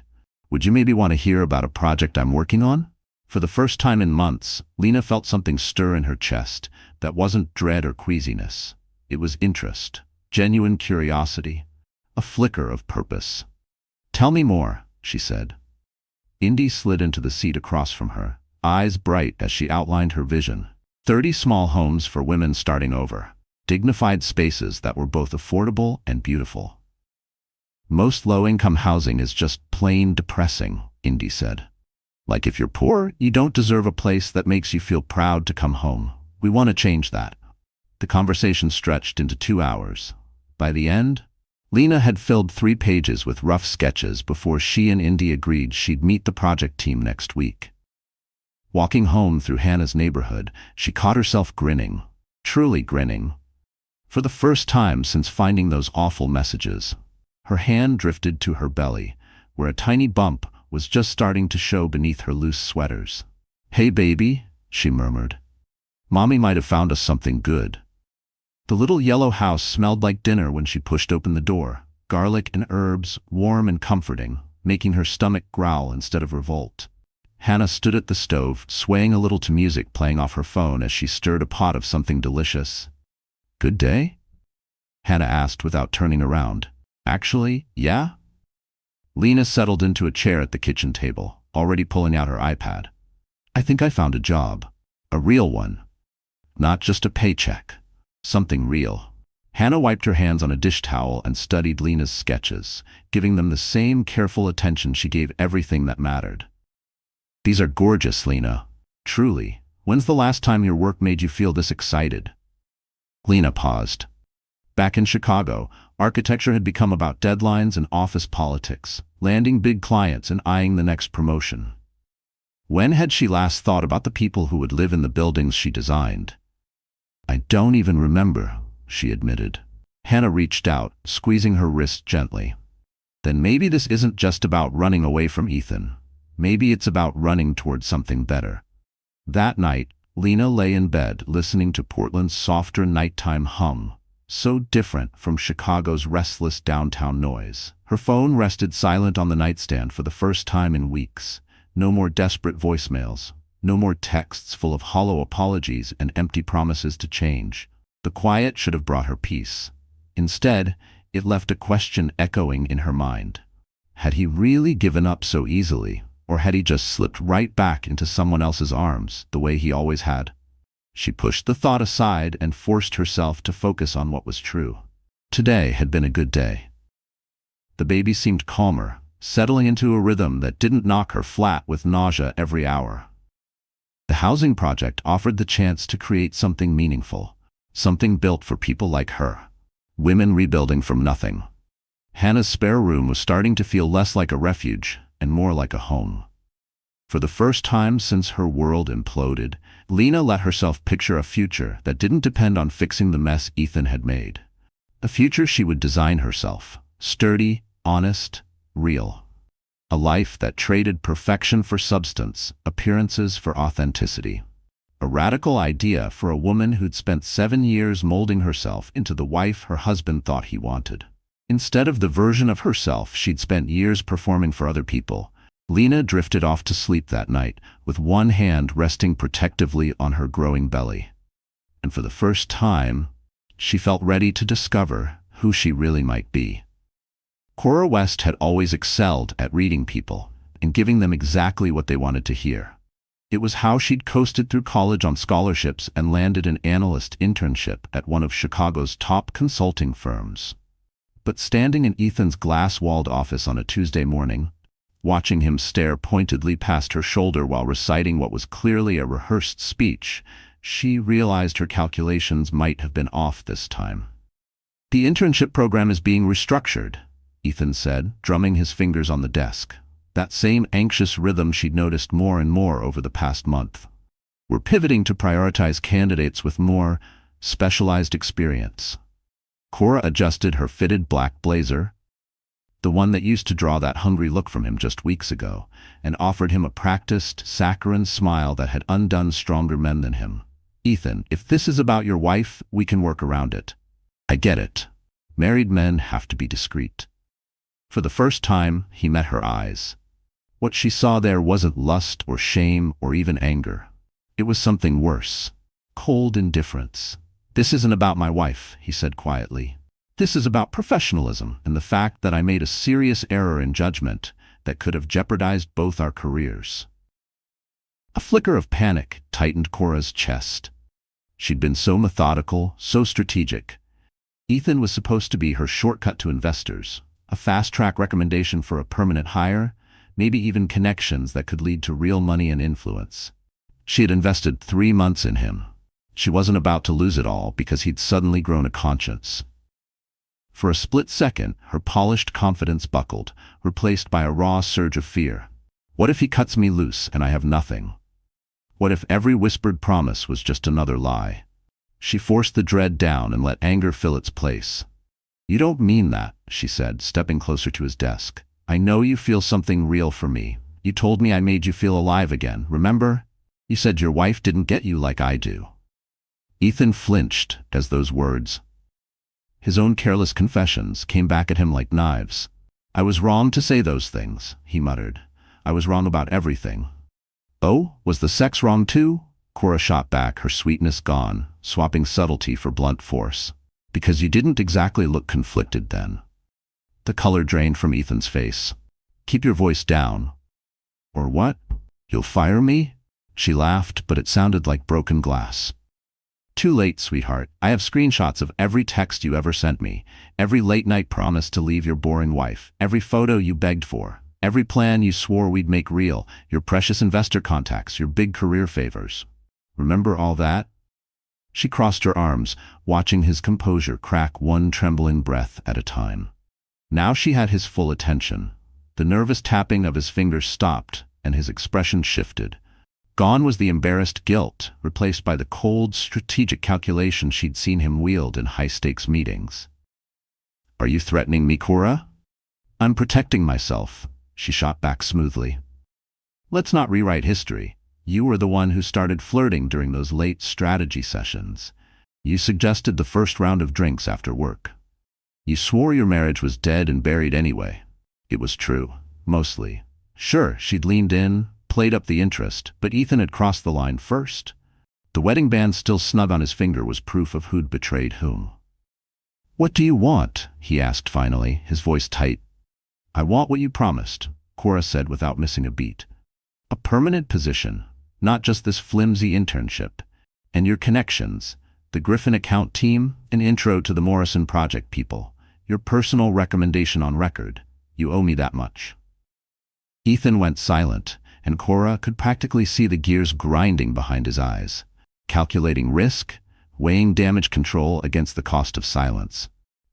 Would you maybe want to hear about a project I'm working on?" For the first time in months, Lena felt something stir in her chest that wasn't dread or queasiness. It was interest, genuine curiosity, a flicker of purpose. "Tell me more," she said. Indy slid into the seat across from her, eyes bright as she outlined her vision. 30 small homes for women starting over. Dignified spaces that were both affordable and beautiful. "Most low-income housing is just plain depressing," Indy said. "Like if you're poor, you don't deserve a place that makes you feel proud to come home. We want to change that." The conversation stretched into 2 hours. By the end, Lena had filled 3 pages with rough sketches before she and Indy agreed she'd meet the project team next week. Walking home through Hannah's neighborhood, she caught herself grinning, truly grinning. For the first time since finding those awful messages, her hand drifted to her belly, where a tiny bump was just starting to show beneath her loose sweaters. "Hey baby," she murmured. "Mommy might have found us something good." The little yellow house smelled like dinner when she pushed open the door, garlic and herbs, warm and comforting, making her stomach growl instead of revolt. Hannah stood at the stove, swaying a little to music playing off her phone as she stirred a pot of something delicious. "Good day?" Hannah asked without turning around. "Actually, yeah?" Lena settled into a chair at the kitchen table, already pulling out her iPad. "I think I found a job. A real one. Not just a paycheck. Something real." Hannah wiped her hands on a dish towel and studied Lena's sketches, giving them the same careful attention she gave everything that mattered. "These are gorgeous, Lena. Truly. When's the last time your work made you feel this excited?" Lena paused. Back in Chicago, architecture had become about deadlines and office politics, landing big clients and eyeing the next promotion. When had she last thought about the people who would live in the buildings she designed? "I don't even remember," she admitted. Hannah reached out, squeezing her wrist gently. "Then maybe this isn't just about running away from Ethan. Maybe it's about running towards something better." That night, Lena lay in bed listening to Portland's softer nighttime hum, so different from Chicago's restless downtown noise. Her phone rested silent on the nightstand for the first time in weeks. No more desperate voicemails. No more texts full of hollow apologies and empty promises to change. The quiet should have brought her peace. Instead, it left a question echoing in her mind. Had he really given up so easily, or had he just slipped right back into someone else's arms, the way he always had? She pushed the thought aside and forced herself to focus on what was true. Today had been a good day. The baby seemed calmer, settling into a rhythm that didn't knock her flat with nausea every hour. The housing project offered the chance to create something meaningful, something built for people like her. Women rebuilding from nothing. Hannah's spare room was starting to feel less like a refuge and more like a home. For the first time since her world imploded, Lena let herself picture a future that didn't depend on fixing the mess Ethan had made. A future she would design herself, sturdy, honest, real. A life that traded perfection for substance, appearances for authenticity. A radical idea for a woman who'd spent 7 years molding herself into the wife her husband thought he wanted. Instead of the version of herself she'd spent years performing for other people, Lena drifted off to sleep that night, with one hand resting protectively on her growing belly. And for the first time, she felt ready to discover who she really might be. Cora West had always excelled at reading people and giving them exactly what they wanted to hear. It was how she'd coasted through college on scholarships and landed an analyst internship at one of Chicago's top consulting firms. But standing in Ethan's glass-walled office on a Tuesday morning, watching him stare pointedly past her shoulder while reciting what was clearly a rehearsed speech, she realized her calculations might have been off this time. "The internship program is being restructured," Ethan said, drumming his fingers on the desk. That same anxious rhythm she'd noticed more and more over the past month. "We're pivoting to prioritize candidates with more specialized experience." Cora adjusted her fitted black blazer, the one that used to draw that hungry look from him just weeks ago, and offered him a practiced, saccharine smile that had undone stronger men than him. "Ethan, if this is about your wife, we can work around it. I get it. Married men have to be discreet." For the first time, he met her eyes. What she saw there wasn't lust or shame or even anger. It was something worse. Cold indifference. "This isn't about my wife," he said quietly. "This is about professionalism and the fact that I made a serious error in judgment that could have jeopardized both our careers." A flicker of panic tightened Cora's chest. She'd been so methodical, so strategic. Ethan was supposed to be her shortcut to investors, a fast-track recommendation for a permanent hire, maybe even connections that could lead to real money and influence. She had invested 3 months in him. She wasn't about to lose it all because he'd suddenly grown a conscience. For a split second, her polished confidence buckled, replaced by a raw surge of fear. What if he cuts me loose and I have nothing? What if every whispered promise was just another lie? She forced the dread down and let anger fill its place. "You don't mean that," she said, stepping closer to his desk. "I know you feel something real for me. You told me I made you feel alive again, remember? You said your wife didn't get you like I do." Ethan flinched as those words, his own careless confessions, came back at him like knives. "I was wrong to say those things," he muttered. "I was wrong about everything." "Oh, was the sex wrong too?" Cora shot back, her sweetness gone, swapping subtlety for blunt force. "Because you didn't exactly look conflicted then." The color drained from Ethan's face. "Keep your voice down." "Or what? You'll fire me?" She laughed, but it sounded like broken glass. "Too late, sweetheart. I have screenshots of every text you ever sent me, every late-night promise to leave your boring wife, every photo you begged for, every plan you swore we'd make real, your precious investor contacts, your big career favors. Remember all that?" She crossed her arms, watching his composure crack one trembling breath at a time. Now she had his full attention. The nervous tapping of his fingers stopped, and his expression shifted. Gone was the embarrassed guilt, replaced by the cold, strategic calculation she'd seen him wield in high-stakes meetings. "Are you threatening me, Cora?" "I'm protecting myself," she shot back smoothly. "Let's not rewrite history. You were the one who started flirting during those late strategy sessions. You suggested the first round of drinks after work. You swore your marriage was dead and buried anyway." It was true, mostly. Sure, she'd leaned in, played up the interest, but Ethan had crossed the line first. The wedding band still snug on his finger was proof of who'd betrayed whom. "What do you want?" he asked finally, his voice tight. "I want what you promised," Cora said without missing a beat. "A permanent position, not just this flimsy internship. And your connections, the Griffin account team, an intro to the Morrison Project people, your personal recommendation on record. You owe me that much." Ethan went silent, and Cora could practically see the gears grinding behind his eyes, calculating risk, weighing damage control against the cost of silence.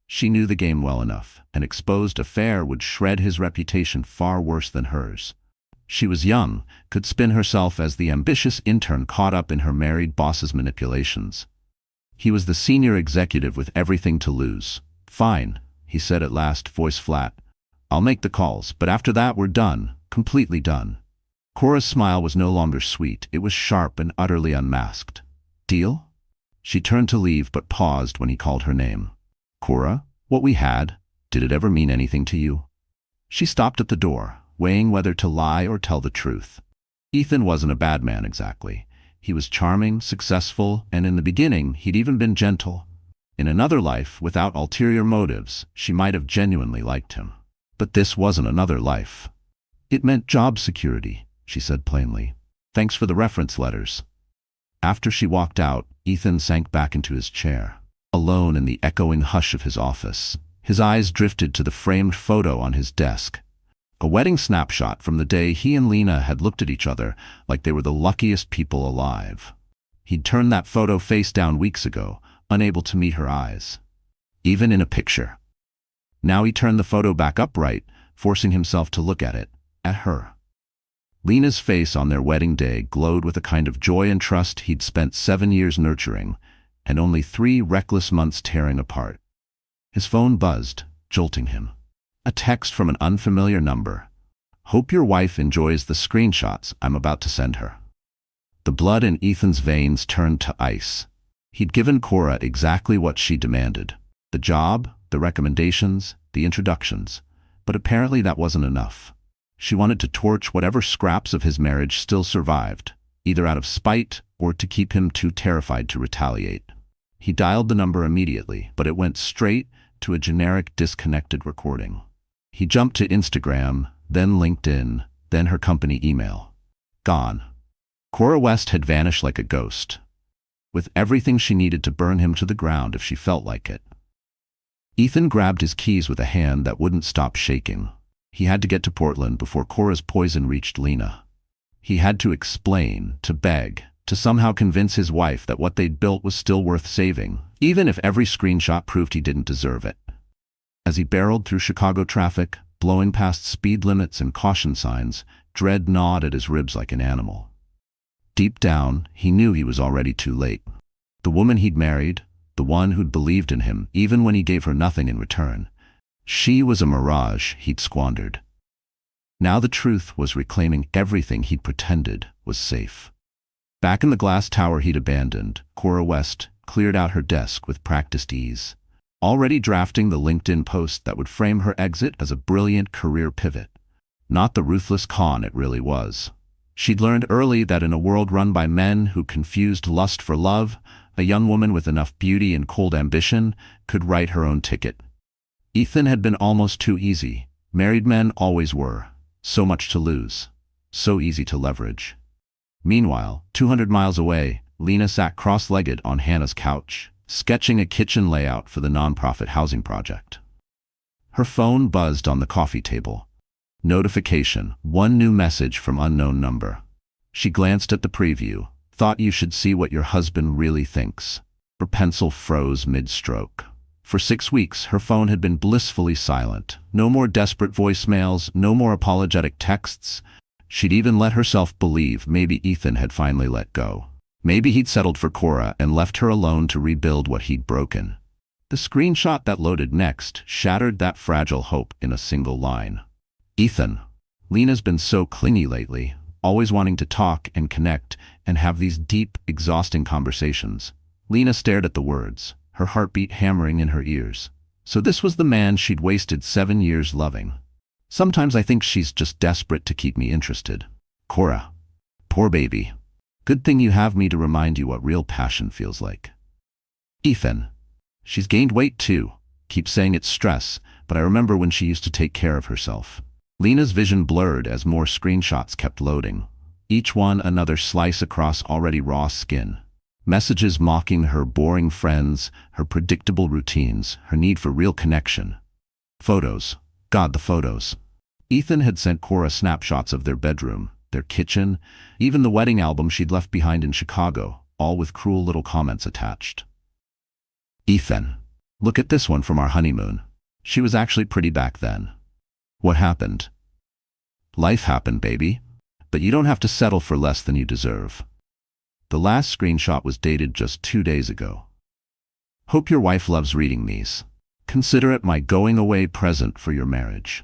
She knew the game well enough. An exposed affair would shred his reputation far worse than hers. She was young, could spin herself as the ambitious intern caught up in her married boss's manipulations. He was the senior executive with everything to lose. "Fine," he said at last, voice flat. "I'll make the calls, but after that we're done, completely done." Cora's smile was no longer sweet, it was sharp and utterly unmasked. "Deal?" She turned to leave but paused when he called her name. "Cora, what we had, did it ever mean anything to you?" She stopped at the door, weighing whether to lie or tell the truth. Ethan wasn't a bad man exactly. He was charming, successful, and in the beginning he'd even been gentle. In another life, without ulterior motives, she might have genuinely liked him. But this wasn't another life. "It meant job security," she said plainly. "Thanks for the reference letters." After she walked out, Ethan sank back into his chair, alone in the echoing hush of his office. His eyes drifted to the framed photo on his desk. A wedding snapshot from the day he and Lena had looked at each other like they were the luckiest people alive. He'd turned that photo face down weeks ago, unable to meet her eyes, even in a picture. Now he turned the photo back upright, forcing himself to look at it, at her. Lena's face on their wedding day glowed with a kind of joy and trust he'd spent 7 years nurturing, and only 3 reckless months tearing apart. His phone buzzed, jolting him. A text from an unfamiliar number. "Hope your wife enjoys the screenshots I'm about to send her." The blood in Ethan's veins turned to ice. He'd given Cora exactly what she demanded. The job, the recommendations, the introductions. But apparently that wasn't enough. She wanted to torch whatever scraps of his marriage still survived, either out of spite or to keep him too terrified to retaliate. He dialed the number immediately, but it went straight to a generic disconnected recording. He jumped to Instagram, then LinkedIn, then her company email. Gone. Cora West had vanished like a ghost, with everything she needed to burn him to the ground if she felt like it. Ethan grabbed his keys with a hand that wouldn't stop shaking. He had to get to Portland before Cora's poison reached Lena. He had to explain, to beg, to somehow convince his wife that what they'd built was still worth saving, even if every screenshot proved he didn't deserve it. As he barreled through Chicago traffic, blowing past speed limits and caution signs, dread gnawed at his ribs like an animal. Deep down, he knew he was already too late. The woman he'd married, the one who'd believed in him even when he gave her nothing in return, she was a mirage he'd squandered. Now the truth was reclaiming everything he'd pretended was safe. Back in the glass tower he'd abandoned, Cora West cleared out her desk with practiced ease, already drafting the LinkedIn post that would frame her exit as a brilliant career pivot, not the ruthless con it really was. She'd learned early that in a world run by men who confused lust for love, a young woman with enough beauty and cold ambition could write her own ticket. Ethan had been almost too easy. Married men always were. So much to lose. So easy to leverage. Meanwhile, 200 miles away, Lena sat cross-legged on Hannah's couch, sketching a kitchen layout for the nonprofit housing project. Her phone buzzed on the coffee table. Notification, one new message from unknown number. She glanced at the preview, thought you should see what your husband really thinks. Her pencil froze mid-stroke. For 6 weeks, her phone had been blissfully silent. No more desperate voicemails, no more apologetic texts. She'd even let herself believe maybe Ethan had finally let go. Maybe he'd settled for Cora and left her alone to rebuild what he'd broken. The screenshot that loaded next shattered that fragile hope in a single line. Ethan. Lena's been so clingy lately, always wanting to talk and connect and have these deep, exhausting conversations. Lena stared at the words, her heartbeat hammering in her ears. So this was the man she'd wasted 7 years loving. Sometimes I think she's just desperate to keep me interested. Cora. Poor baby. Good thing you have me to remind you what real passion feels like. Ethan. She's gained weight too. Keep saying it's stress, but I remember when she used to take care of herself. Lena's vision blurred as more screenshots kept loading, each one another slice across already raw skin. Messages mocking her boring friends, her predictable routines, her need for real connection. Photos. God, the photos. Ethan had sent Cora snapshots of their bedroom, their kitchen, even the wedding album she'd left behind in Chicago, all with cruel little comments attached. Ethan. Look at this one from our honeymoon. She was actually pretty back then. What happened? Life happened, baby. But you don't have to settle for less than you deserve. The last screenshot was dated just 2 days ago. Hope your wife loves reading these. Consider it my going-away present for your marriage.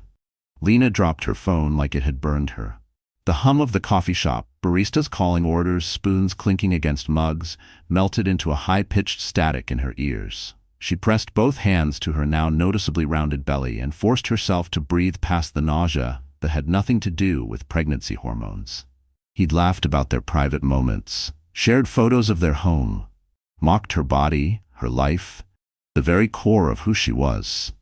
Lena dropped her phone like it had burned her. The hum of the coffee shop, baristas calling orders, spoons clinking against mugs, melted into a high-pitched static in her ears. She pressed both hands to her now noticeably rounded belly and forced herself to breathe past the nausea that had nothing to do with pregnancy hormones. He'd laughed about their private moments, shared photos of their home, mocked her body, her life, the very core of who she was.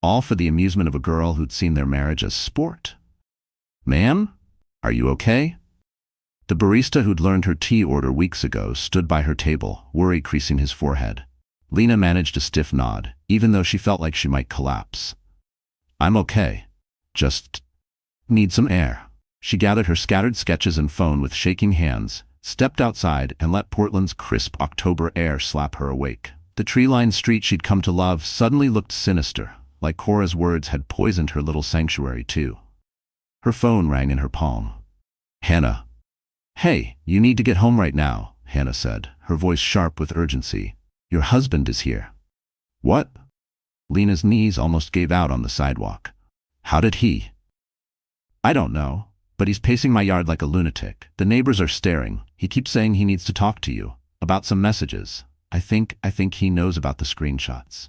All for the amusement of a girl who'd seen their marriage as sport. Ma'am? Are you okay? The barista who'd learned her tea order weeks ago stood by her table, worry creasing his forehead. Lena managed a stiff nod, even though she felt like she might collapse. I'm okay. Just need some air. She gathered her scattered sketches and phone with shaking hands, stepped outside and let Portland's crisp October air slap her awake. The tree-lined street she'd come to love suddenly looked sinister, like Cora's words had poisoned her little sanctuary too. Her phone rang in her palm. Hannah. Hey, you need to get home right now, Hannah said, her voice sharp with urgency. Your husband is here. What? Lena's knees almost gave out on the sidewalk. How did he? I don't know, but he's pacing my yard like a lunatic. The neighbors are staring. He keeps saying he needs to talk to you about some messages. I think he knows about the screenshots.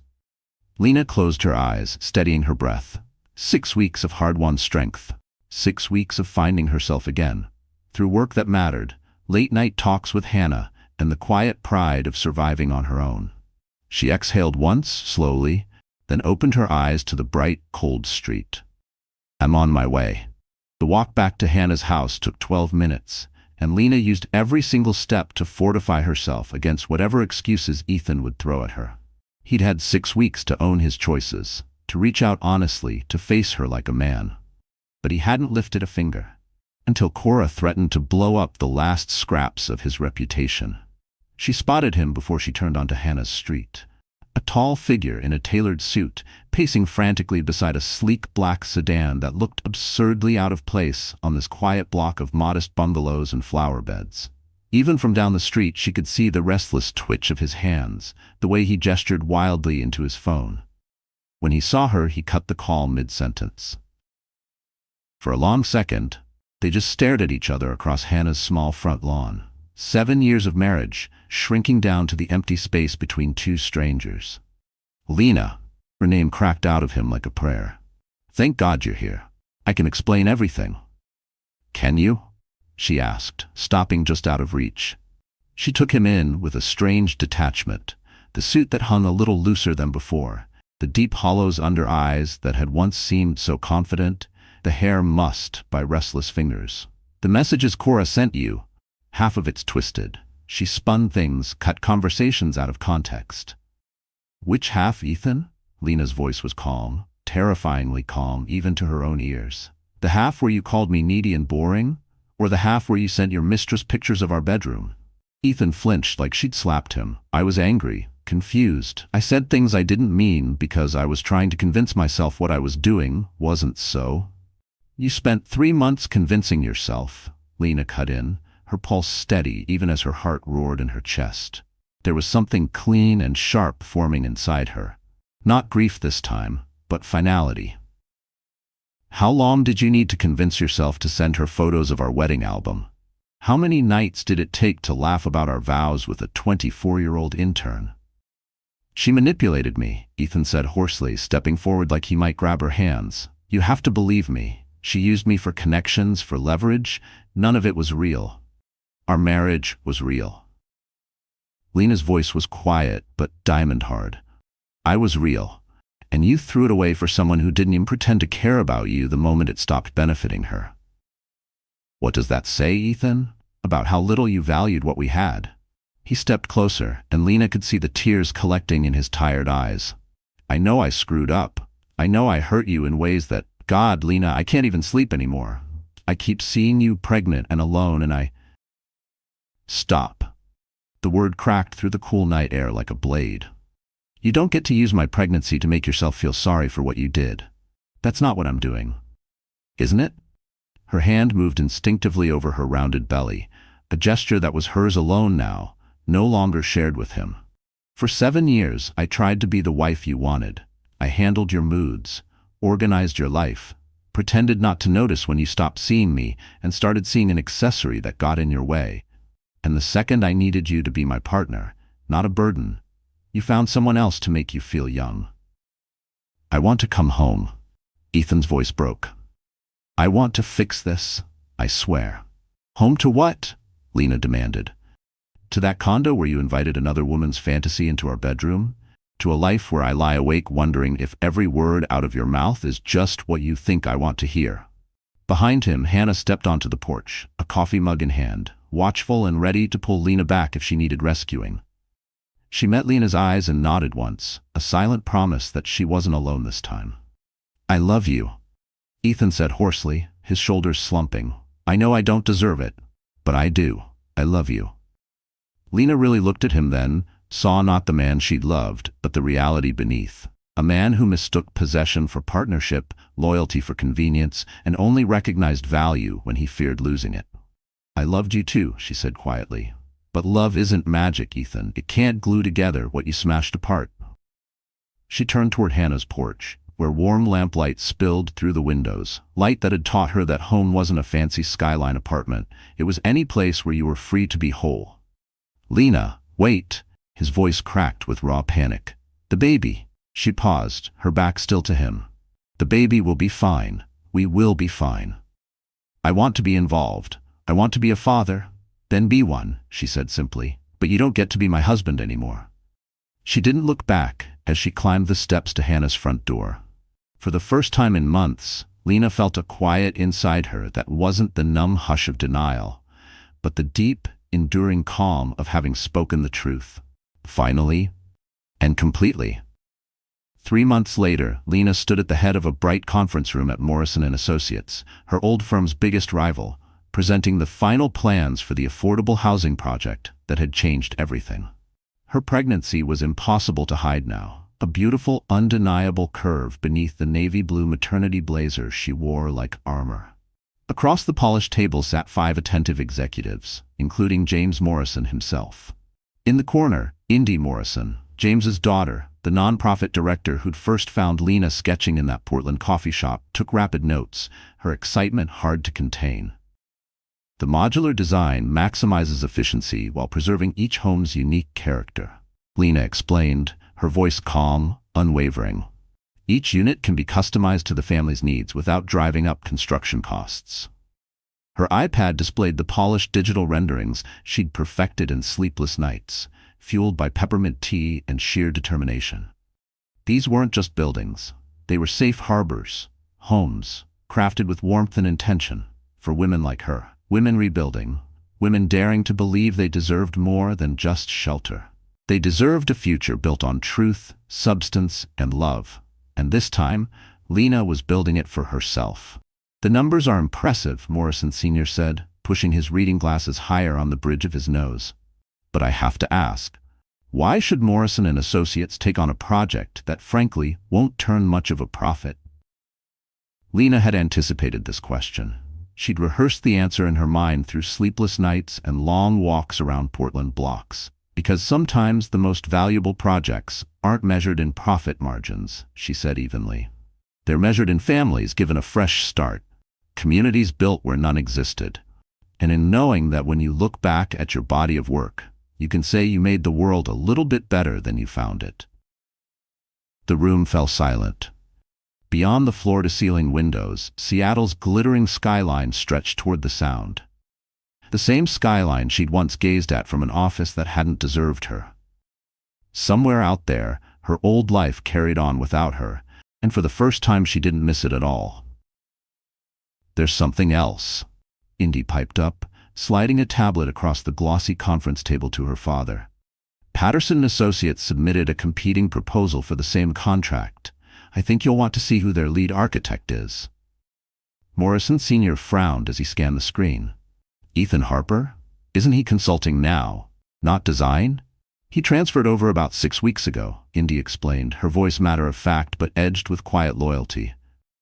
Lena closed her eyes, steadying her breath. 6 weeks of hard-won strength. 6 weeks of finding herself again. Through work that mattered, late-night talks with Hannah, and the quiet pride of surviving on her own. She exhaled once, slowly, then opened her eyes to the bright, cold street. I'm on my way. The walk back to Hannah's house took 12 minutes, and Lena used every single step to fortify herself against whatever excuses Ethan would throw at her. He'd had 6 weeks to own his choices, to reach out honestly, to face her like a man. But he hadn't lifted a finger, until Cora threatened to blow up the last scraps of his reputation. She spotted him before she turned onto Hannah's street. a tall figure in a tailored suit, pacing frantically beside a sleek black sedan that looked absurdly out of place on this quiet block of modest bungalows and flower beds. Even from down the street, she could see the restless twitch of his hands, the way he gestured wildly into his phone. When he saw her, he cut the call mid-sentence. For a long second, they just stared at each other across Hannah's small front lawn. 7 years of marriage, shrinking down to the empty space between two strangers. "Lena," her name cracked out of him like a prayer. "Thank God you're here. I can explain everything." "Can you?" she asked, stopping just out of reach. She took him in with a strange detachment, the suit that hung a little looser than before, the deep hollows under eyes that had once seemed so confident, the hair mussed by restless fingers. "The messages Cora sent you, half of it's twisted." She spun things, cut conversations out of context. "Which half, Ethan?" Lena's voice was calm, terrifyingly calm even to her own ears. "The half where you called me needy and boring? Or the half where you sent your mistress pictures of our bedroom?" Ethan flinched like she'd slapped him. "I was angry, confused. I said things I didn't mean because I was trying to convince myself what I was doing wasn't so." "You spent 3 months convincing yourself," Lena cut in, her pulse steady even as her heart roared in her chest. There was something clean and sharp forming inside her. Not grief this time, but finality. "How long did you need to convince yourself to send her photos of our wedding album? How many nights did it take to laugh about our vows with a 24-year-old intern?" "She manipulated me," Ethan said hoarsely, stepping forward like he might grab her hands. "You have to believe me. She used me for connections, for leverage. None of it was real. Our marriage was real." Lena's voice was quiet but diamond hard. "I was real. And you threw it away for someone who didn't even pretend to care about you the moment it stopped benefiting her." "What does that say, Ethan? About how little you valued what we had?" He stepped closer, and Lena could see the tears collecting in his tired eyes. "I know I screwed up. I know I hurt you in ways that, God, Lena, I can't even sleep anymore. I keep seeing you pregnant and alone, and I—" "Stop." The word cracked through the cool night air like a blade. "You don't get to use my pregnancy to make yourself feel sorry for what you did. That's not what I'm doing. Isn't it?" Her hand moved instinctively over her rounded belly, a gesture that was hers alone now, no longer shared with him. "For 7 years, I tried to be the wife you wanted. I handled your moods, organized your life, pretended not to notice when you stopped seeing me and started seeing an accessory that got in your way. And the second I needed you to be my partner, not a burden, you found someone else to make you feel young." "I want to come home." Ethan's voice broke. "I want to fix this, I swear." "Home to what?" Lena demanded. "To that condo where you invited another woman's fantasy into our bedroom? To a life where I lie awake wondering if every word out of your mouth is just what you think I want to hear." Behind him, Hannah stepped onto the porch, a coffee mug in hand, watchful and ready to pull Lena back if she needed rescuing. She met Lena's eyes and nodded once, a silent promise that she wasn't alone this time. "I love you," Ethan said hoarsely, his shoulders slumping. "I know I don't deserve it, but I do. I love you." Lena really looked at him then, saw not the man she'd loved, but the reality beneath. A man who mistook possession for partnership, loyalty for convenience, and only recognized value when he feared losing it. "I loved you too," she said quietly. "But love isn't magic, Ethan. It can't glue together what you smashed apart." She turned toward Hannah's porch, where warm lamplight spilled through the windows, light that had taught her that home wasn't a fancy skyline apartment. It was any place where you were free to be whole. "Lena, wait!" His voice cracked with raw panic. "The baby." She paused, her back still to him. "The baby will be fine. We will be fine. I want to be involved. I want to be a father. Then be one," she said simply. "But you don't get to be my husband anymore." She didn't look back as she climbed the steps to Hannah's front door. For the first time in months, Lena felt a quiet inside her that wasn't the numb hush of denial, but the deep, enduring calm of having spoken the truth. Finally, and completely. 3 months later, Lena stood at the head of a bright conference room at Morrison & Associates, her old firm's biggest rival, presenting the final plans for the affordable housing project that had changed everything. Her pregnancy was impossible to hide now, a beautiful, undeniable curve beneath the navy blue maternity blazer she wore like armor. Across the polished table sat 5 attentive executives, including James Morrison himself. In the corner, Indy Morrison, James's daughter, the nonprofit director who'd first found Lena sketching in that Portland coffee shop, took rapid notes, her excitement hard to contain. The modular design maximizes efficiency while preserving each home's unique character, Lena explained, her voice calm, unwavering. Each unit can be customized to the family's needs without driving up construction costs. Her iPad displayed the polished digital renderings she'd perfected in sleepless nights, fueled by peppermint tea and sheer determination. These weren't just buildings. They were safe harbors, homes, crafted with warmth and intention, for women like her. Women rebuilding, women daring to believe they deserved more than just shelter. They deserved a future built on truth, substance, and love. And this time, Lena was building it for herself. "The numbers are impressive," Morrison Sr. said, pushing his reading glasses higher on the bridge of his nose. "But I have to ask, why should Morrison and Associates take on a project that frankly won't turn much of a profit?" Lena had anticipated this question. She'd rehearsed the answer in her mind through sleepless nights and long walks around Portland blocks. "Because sometimes the most valuable projects aren't measured in profit margins," she said evenly. "They're measured in families given a fresh start, communities built where none existed, and in knowing that when you look back at your body of work, you can say you made the world a little bit better than you found it." The room fell silent. Beyond the floor-to-ceiling windows, Seattle's glittering skyline stretched toward the sound. The same skyline she'd once gazed at from an office that hadn't deserved her. Somewhere out there, her old life carried on without her, and for the first time she didn't miss it at all. "There's something else," Indy piped up, sliding a tablet across the glossy conference table to her father. "Patterson & Associates submitted a competing proposal for the same contract. I think you'll want to see who their lead architect is." Morrison Sr. frowned as he scanned the screen. "Ethan Harper? Isn't he consulting now, not design?" "He transferred over about 6 weeks ago," Indy explained, her voice matter-of-fact but edged with quiet loyalty.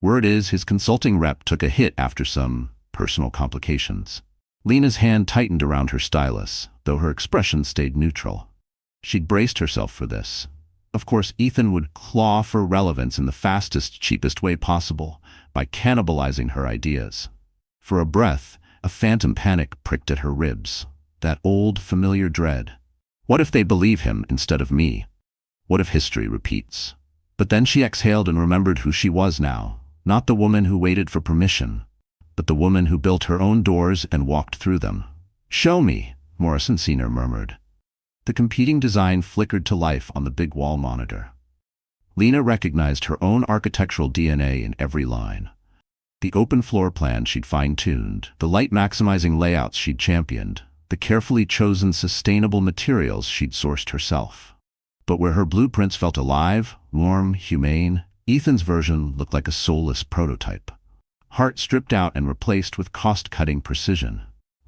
"Word is his consulting rep took a hit after some personal complications." Lena's hand tightened around her stylus, though her expression stayed neutral. She'd braced herself for this. Of course, Ethan would claw for relevance in the fastest, cheapest way possible, by cannibalizing her ideas. For a breath, a phantom panic pricked at her ribs. That old, familiar dread. What if they believe him instead of me? What if history repeats? But then she exhaled and remembered who she was now. Not the woman who waited for permission, but the woman who built her own doors and walked through them. "Show me," Morrison Sr. murmured. The competing design flickered to life on the big wall monitor. Lena recognized her own architectural DNA in every line. The open floor plan she'd fine-tuned, the light-maximizing layouts she'd championed, the carefully chosen sustainable materials she'd sourced herself. But where her blueprints felt alive, warm, humane, Ethan's version looked like a soulless prototype. Heart stripped out and replaced with cost-cutting precision.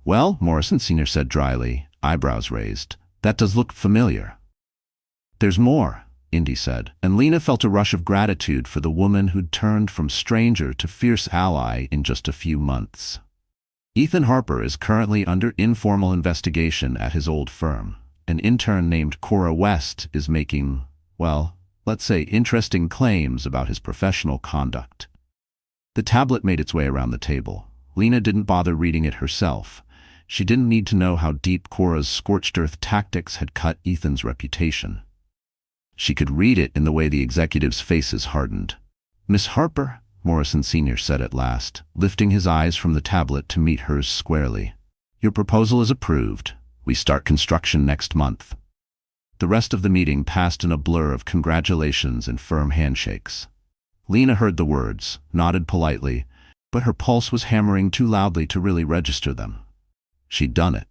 "Well," Morrison Sr. said dryly, eyebrows raised, "that does look familiar." "There's more," Indy said, and Lena felt a rush of gratitude for the woman who'd turned from stranger to fierce ally in just a few months. "Ethan Harper is currently under informal investigation at his old firm. An intern named Cora West is making, well, let's say interesting claims about his professional conduct." The tablet made its way around the table. Lena didn't bother reading it herself. She didn't need to know how deep Cora's scorched-earth tactics had cut Ethan's reputation. She could read it in the way the executives' faces hardened. "Miss Harper," Morrison Sr. said at last, lifting his eyes from the tablet to meet hers squarely. "Your proposal is approved. We start construction next month." The rest of the meeting passed in a blur of congratulations and firm handshakes. Lena heard the words, nodded politely, but her pulse was hammering too loudly to really register them. She'd done it.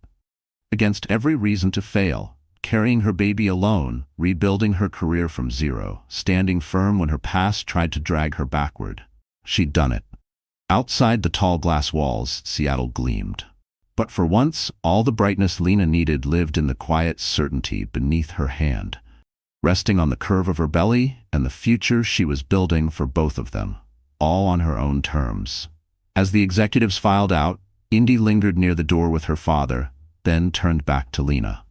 Against every reason to fail, carrying her baby alone, rebuilding her career from zero, standing firm when her past tried to drag her backward. She'd done it. Outside the tall glass walls, Seattle gleamed. But for once, all the brightness Lena needed lived in the quiet certainty beneath her hand, resting on the curve of her belly and the future she was building for both of them, all on her own terms. As the executives filed out, Indy lingered near the door with her father, then turned back to Lena.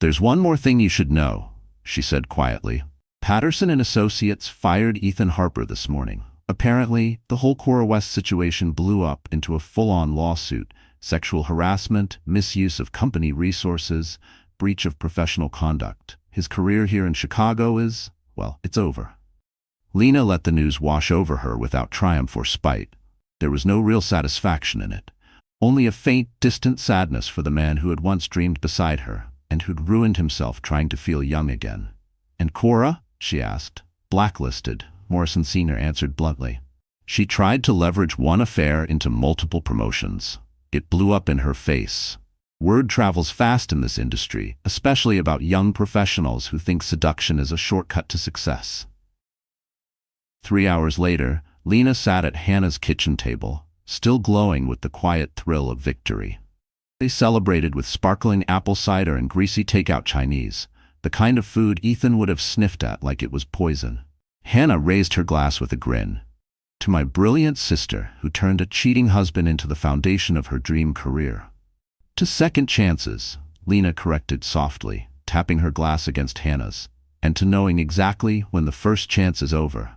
"There's one more thing you should know," she said quietly. "Patterson and Associates fired Ethan Harper this morning. Apparently, the whole Cora West situation blew up into a full-on lawsuit: sexual harassment, misuse of company resources, breach of professional conduct. His career here in Chicago is, well, it's over." Lena let the news wash over her without triumph or spite. There was no real satisfaction in it, only a faint, distant sadness for the man who had once dreamed beside her and who'd ruined himself trying to feel young again. "And Cora?" she asked. "Blacklisted," Morrison Sr. answered bluntly. "She tried to leverage one affair into multiple promotions. It blew up in her face." Word travels fast in this industry, especially about young professionals who think seduction is a shortcut to success. 3 hours later, Lena sat at Hannah's kitchen table, still glowing with the quiet thrill of victory. They celebrated with sparkling apple cider and greasy takeout Chinese, the kind of food Ethan would have sniffed at like it was poison. Hannah raised her glass with a grin. "To my brilliant sister, who turned a cheating husband into the foundation of her dream career." "To second chances," Lena corrected softly, tapping her glass against Hannah's, "and to knowing exactly when the first chance is over."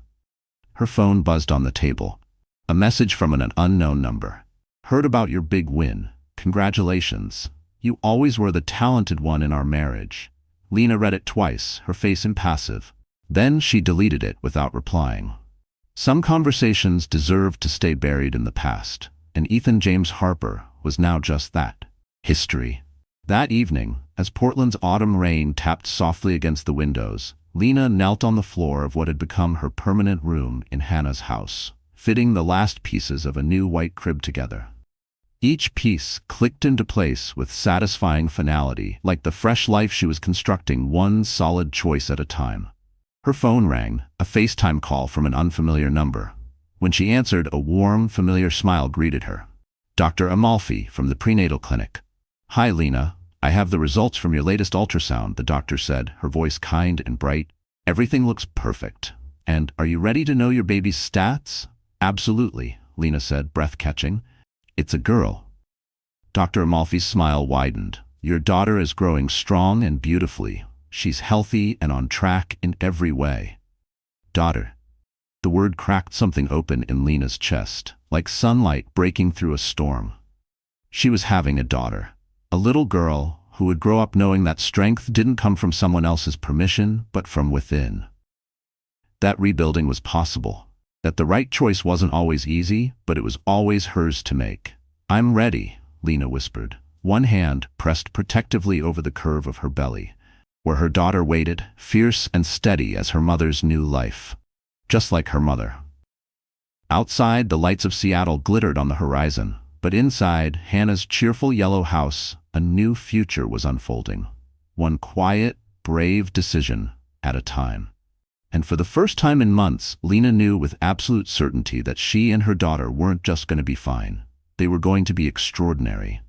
Her phone buzzed on the table. A message from an unknown number. "Heard about your big win. Congratulations. You always were the talented one in our marriage." Lena read it twice, her face impassive. Then she deleted it without replying. Some conversations deserved to stay buried in the past, and Ethan James Harper was now just that. History. That evening, as Portland's autumn rain tapped softly against the windows, Lena knelt on the floor of what had become her permanent room in Hannah's house, fitting the last pieces of a new white crib together. Each piece clicked into place with satisfying finality, like the fresh life she was constructing one solid choice at a time. Her phone rang, a FaceTime call from an unfamiliar number. When she answered, a warm, familiar smile greeted her. "Dr. Amalfi from the prenatal clinic." "Hi, Lena. I have the results from your latest ultrasound," the doctor said, her voice kind and bright. "Everything looks perfect. And are you ready to know your baby's stats?" "Absolutely," Lena said, breath-catching. "It's a girl." Dr. Amalfi's smile widened. "Your daughter is growing strong and beautifully. She's healthy and on track in every way." "Daughter." The word cracked something open in Lena's chest, like sunlight breaking through a storm. She was having a daughter. A little girl who would grow up knowing that strength didn't come from someone else's permission, but from within. That rebuilding was possible. That the right choice wasn't always easy, but it was always hers to make. "I'm ready," Lena whispered, one hand pressed protectively over the curve of her belly, where her daughter waited, fierce and steady as her mother's new life. Just like her mother. Outside, the lights of Seattle glittered on the horizon, but inside Hannah's cheerful yellow house, a new future was unfolding. One quiet, brave decision at a time. And for the first time in months, Lena knew with absolute certainty that she and her daughter weren't just going to be fine. They were going to be extraordinary.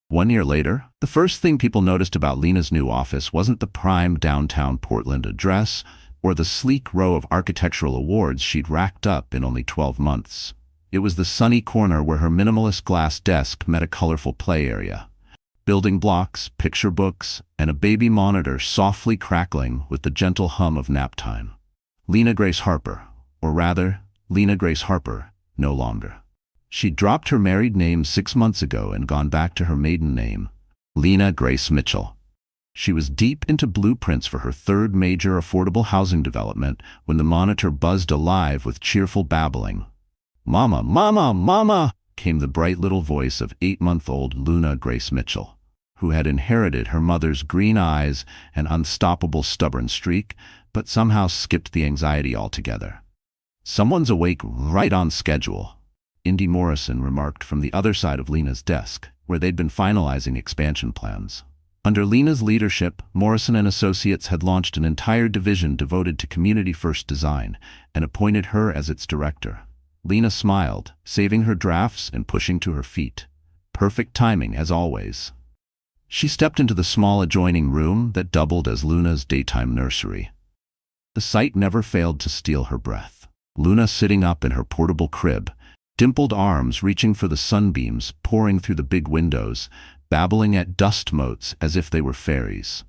1 year later, the first thing people noticed about Lena's new office wasn't the prime downtown Portland address or the sleek row of architectural awards she'd racked up in only 12 months. It was the sunny corner where her minimalist glass desk met a colorful play area. Building blocks, picture books, and a baby monitor softly crackling with the gentle hum of nap time. Lena Grace Harper, or rather, Lena Grace Harper, no longer. She'd dropped her married name 6 months ago and gone back to her maiden name, Lena Grace Mitchell. She was deep into blueprints for her third major affordable housing development when the monitor buzzed alive with cheerful babbling. "Mama, mama, mama," came the bright little voice of 8-month-old Lena Grace Mitchell, who had inherited her mother's green eyes and unstoppable stubborn streak, but somehow skipped the anxiety altogether. "Someone's awake right on schedule," Indy Morrison remarked from the other side of Lena's desk, where they'd been finalizing expansion plans. Under Lena's leadership, Morrison and Associates had launched an entire division devoted to community-first design and appointed her as its director. Lena smiled, saving her drafts and pushing to her feet. Perfect timing, as always. She stepped into the small adjoining room that doubled as Luna's daytime nursery. The sight never failed to steal her breath. Luna sitting up in her portable crib, dimpled arms reaching for the sunbeams pouring through the big windows, babbling at dust motes as if they were fairies.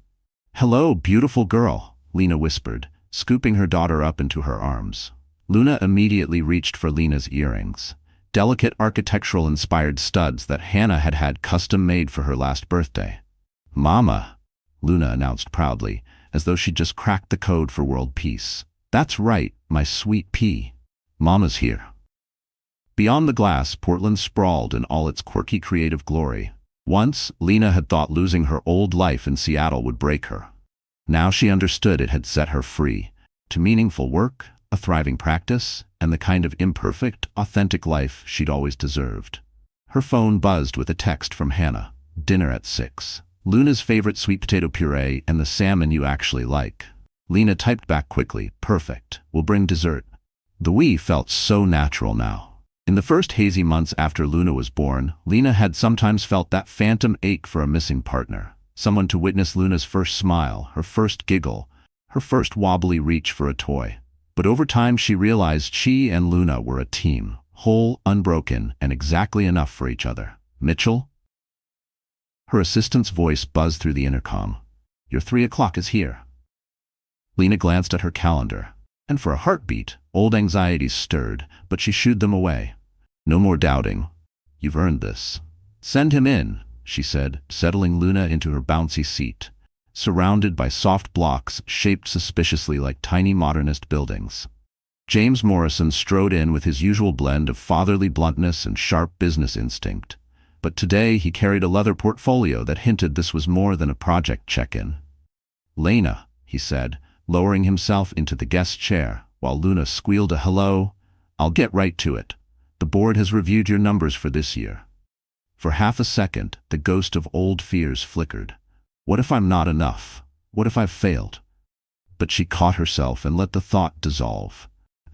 "Hello, beautiful girl," Lena whispered, scooping her daughter up into her arms. Luna immediately reached for Lena's earrings, delicate architectural-inspired studs that Hannah had had custom-made for her last birthday. "Mama," Luna announced proudly, as though she'd just cracked the code for world peace. "That's right, my sweet pea. Mama's here." Beyond the glass, Portland sprawled in all its quirky creative glory. Once, Lena had thought losing her old life in Seattle would break her. Now she understood it had set her free, to meaningful work, a thriving practice, and the kind of imperfect, authentic life she'd always deserved. Her phone buzzed with a text from Hannah. "Dinner at 6. Luna's favorite sweet potato puree and the salmon you actually like." Lena typed back quickly, "Perfect. We'll bring dessert." The "we" felt so natural now. In the first hazy months after Luna was born, Lena had sometimes felt that phantom ache for a missing partner, someone to witness Luna's first smile, her first giggle, her first wobbly reach for a toy. But over time she realized she and Luna were a team, whole, unbroken, and exactly enough for each other. "Mitchell?" Her assistant's voice buzzed through the intercom. "Your 3 o'clock is here." Lena glanced at her calendar, and for a heartbeat, old anxieties stirred, but she shooed them away. "No more doubting. You've earned this." "Send him in," she said, settling Luna into her bouncy seat, surrounded by soft blocks shaped suspiciously like tiny modernist buildings. James Morrison strode in with his usual blend of fatherly bluntness and sharp business instinct. But today he carried a leather portfolio that hinted this was more than a project check-in. "Lena," he said, lowering himself into the guest chair, while Luna squealed a hello, "I'll get right to it. The board has reviewed your numbers for this year." For half a second, the ghost of old fears flickered. What if I'm not enough? What if I've failed? But she caught herself and let the thought dissolve.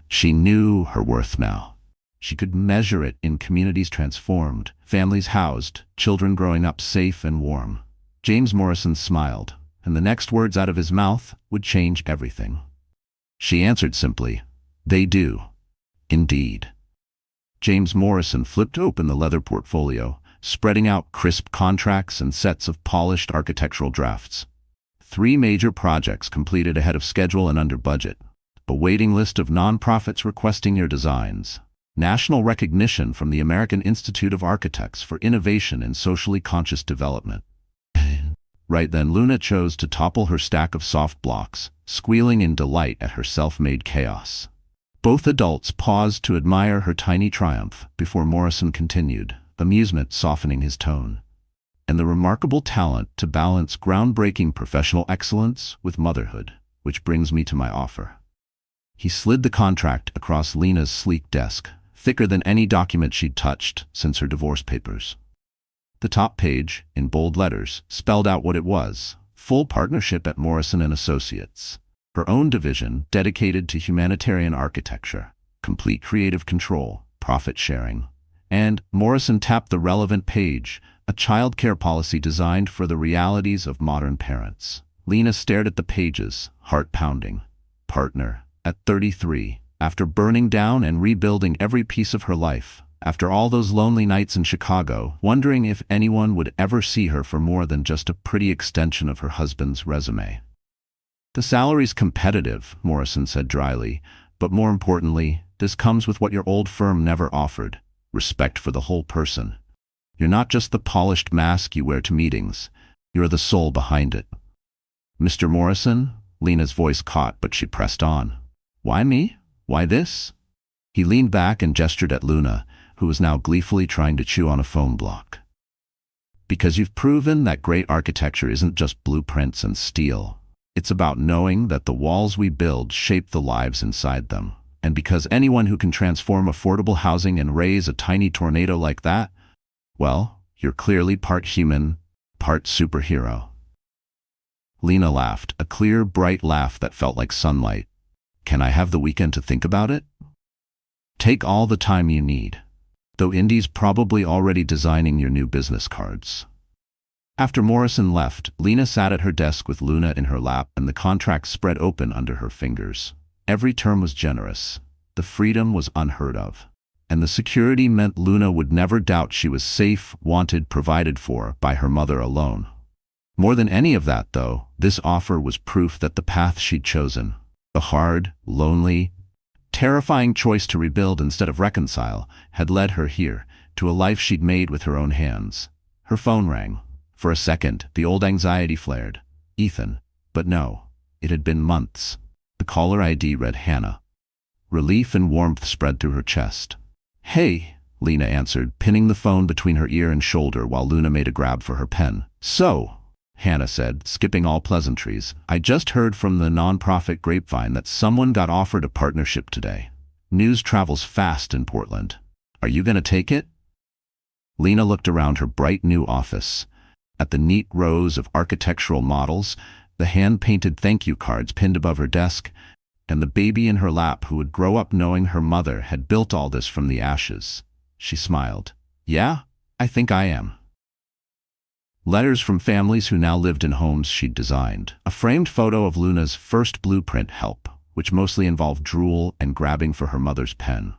She knew her worth now. She could measure it in communities transformed, families housed, children growing up safe and warm. James Morrison smiled, and the next words out of his mouth would change everything. She answered simply, "They do. Indeed." James Morrison flipped open the leather portfolio, spreading out crisp contracts and sets of polished architectural drafts. 3 major projects completed ahead of schedule and under budget. A waiting list of nonprofits requesting your designs. National recognition from the American Institute of Architects for innovation in socially conscious development. Right then, Luna chose to topple her stack of soft blocks, squealing in delight at her self-made chaos. Both adults paused to admire her tiny triumph before Morrison continued, amusement softening his tone. "And the remarkable talent to balance groundbreaking professional excellence with motherhood, which brings me to my offer." He slid the contract across Lena's sleek desk, thicker than any document she'd touched since her divorce papers. The top page, in bold letters, spelled out what it was: full partnership at Morrison & Associates. Her own division dedicated to humanitarian architecture, complete creative control, profit sharing. And Morrison tapped the relevant page, a child care policy designed for the realities of modern parents. Lena stared at the pages, heart pounding. Partner, at 33, after burning down and rebuilding every piece of her life, after all those lonely nights in Chicago, wondering if anyone would ever see her for more than just a pretty extension of her husband's resume. "The salary's competitive," Morrison said dryly, "but more importantly, this comes with what your old firm never offered: respect for the whole person. You're not just the polished mask you wear to meetings, you're the soul behind it." "Mr. Morrison?" Lena's voice caught, but she pressed on. "Why me? Why this?" He leaned back and gestured at Luna, who was now gleefully trying to chew on a phone block. "Because you've proven that great architecture isn't just blueprints and steel. It's about knowing that the walls we build shape the lives inside them. And because anyone who can transform affordable housing and raise a tiny tornado like that, well, you're clearly part human, part superhero." Lena laughed, a clear, bright laugh that felt like sunlight. "Can I have the weekend to think about it?" "Take all the time you need." though Indy's probably already designing your new business cards. After Morrison left, Lena sat at her desk with Luna in her lap and the contract spread open under her fingers. Every term was generous. The freedom was unheard of. And the security meant Luna would never doubt she was safe, wanted, provided for by her mother alone. More than any of that, though, this offer was proof that the path she'd chosen, the hard, lonely, terrifying choice to rebuild instead of reconcile, had led her here, to a life she'd made with her own hands. Her phone rang. For a second, the old anxiety flared. Ethan. But no, it had been months. The caller ID read Hannah. Relief and warmth spread through her chest. "Hey," Lena answered, pinning the phone between her ear and shoulder while Luna made a grab for her pen. "So," Hannah said, skipping all pleasantries, "I just heard from the nonprofit grapevine that someone got offered a partnership today. News travels fast in Portland. Are you going to take it?" Lena looked around her bright new office. At the neat rows of architectural models, the hand-painted thank you cards pinned above her desk, and the baby in her lap who would grow up knowing her mother had built all this from the ashes. She smiled. "Yeah, I think I am." Letters from families who now lived in homes she'd designed. A framed photo of Luna's first blueprint help, which mostly involved drool and grabbing for her mother's pen.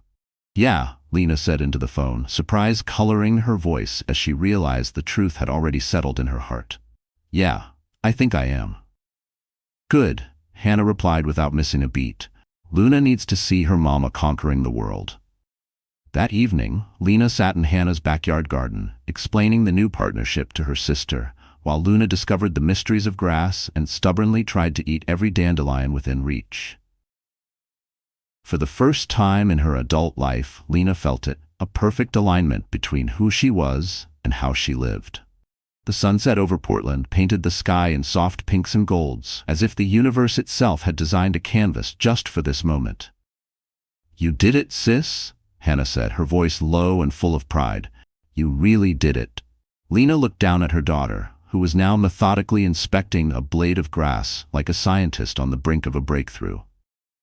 "Yeah," Lena said into the phone, surprise coloring her voice as she realized the truth had already settled in her heart. "Yeah, I think I am." "Good," Hannah replied without missing a beat. "Luna needs to see her mama conquering the world." That evening, Lena sat in Hannah's backyard garden, explaining the new partnership to her sister, while Luna discovered the mysteries of grass and stubbornly tried to eat every dandelion within reach. For the first time in her adult life, Lena felt it, a perfect alignment between who she was and how she lived. The sunset over Portland painted the sky in soft pinks and golds, as if the universe itself had designed a canvas just for this moment. "You did it, sis," Hannah said, her voice low and full of pride. "You really did it." Lena looked down at her daughter, who was now methodically inspecting a blade of grass like a scientist on the brink of a breakthrough.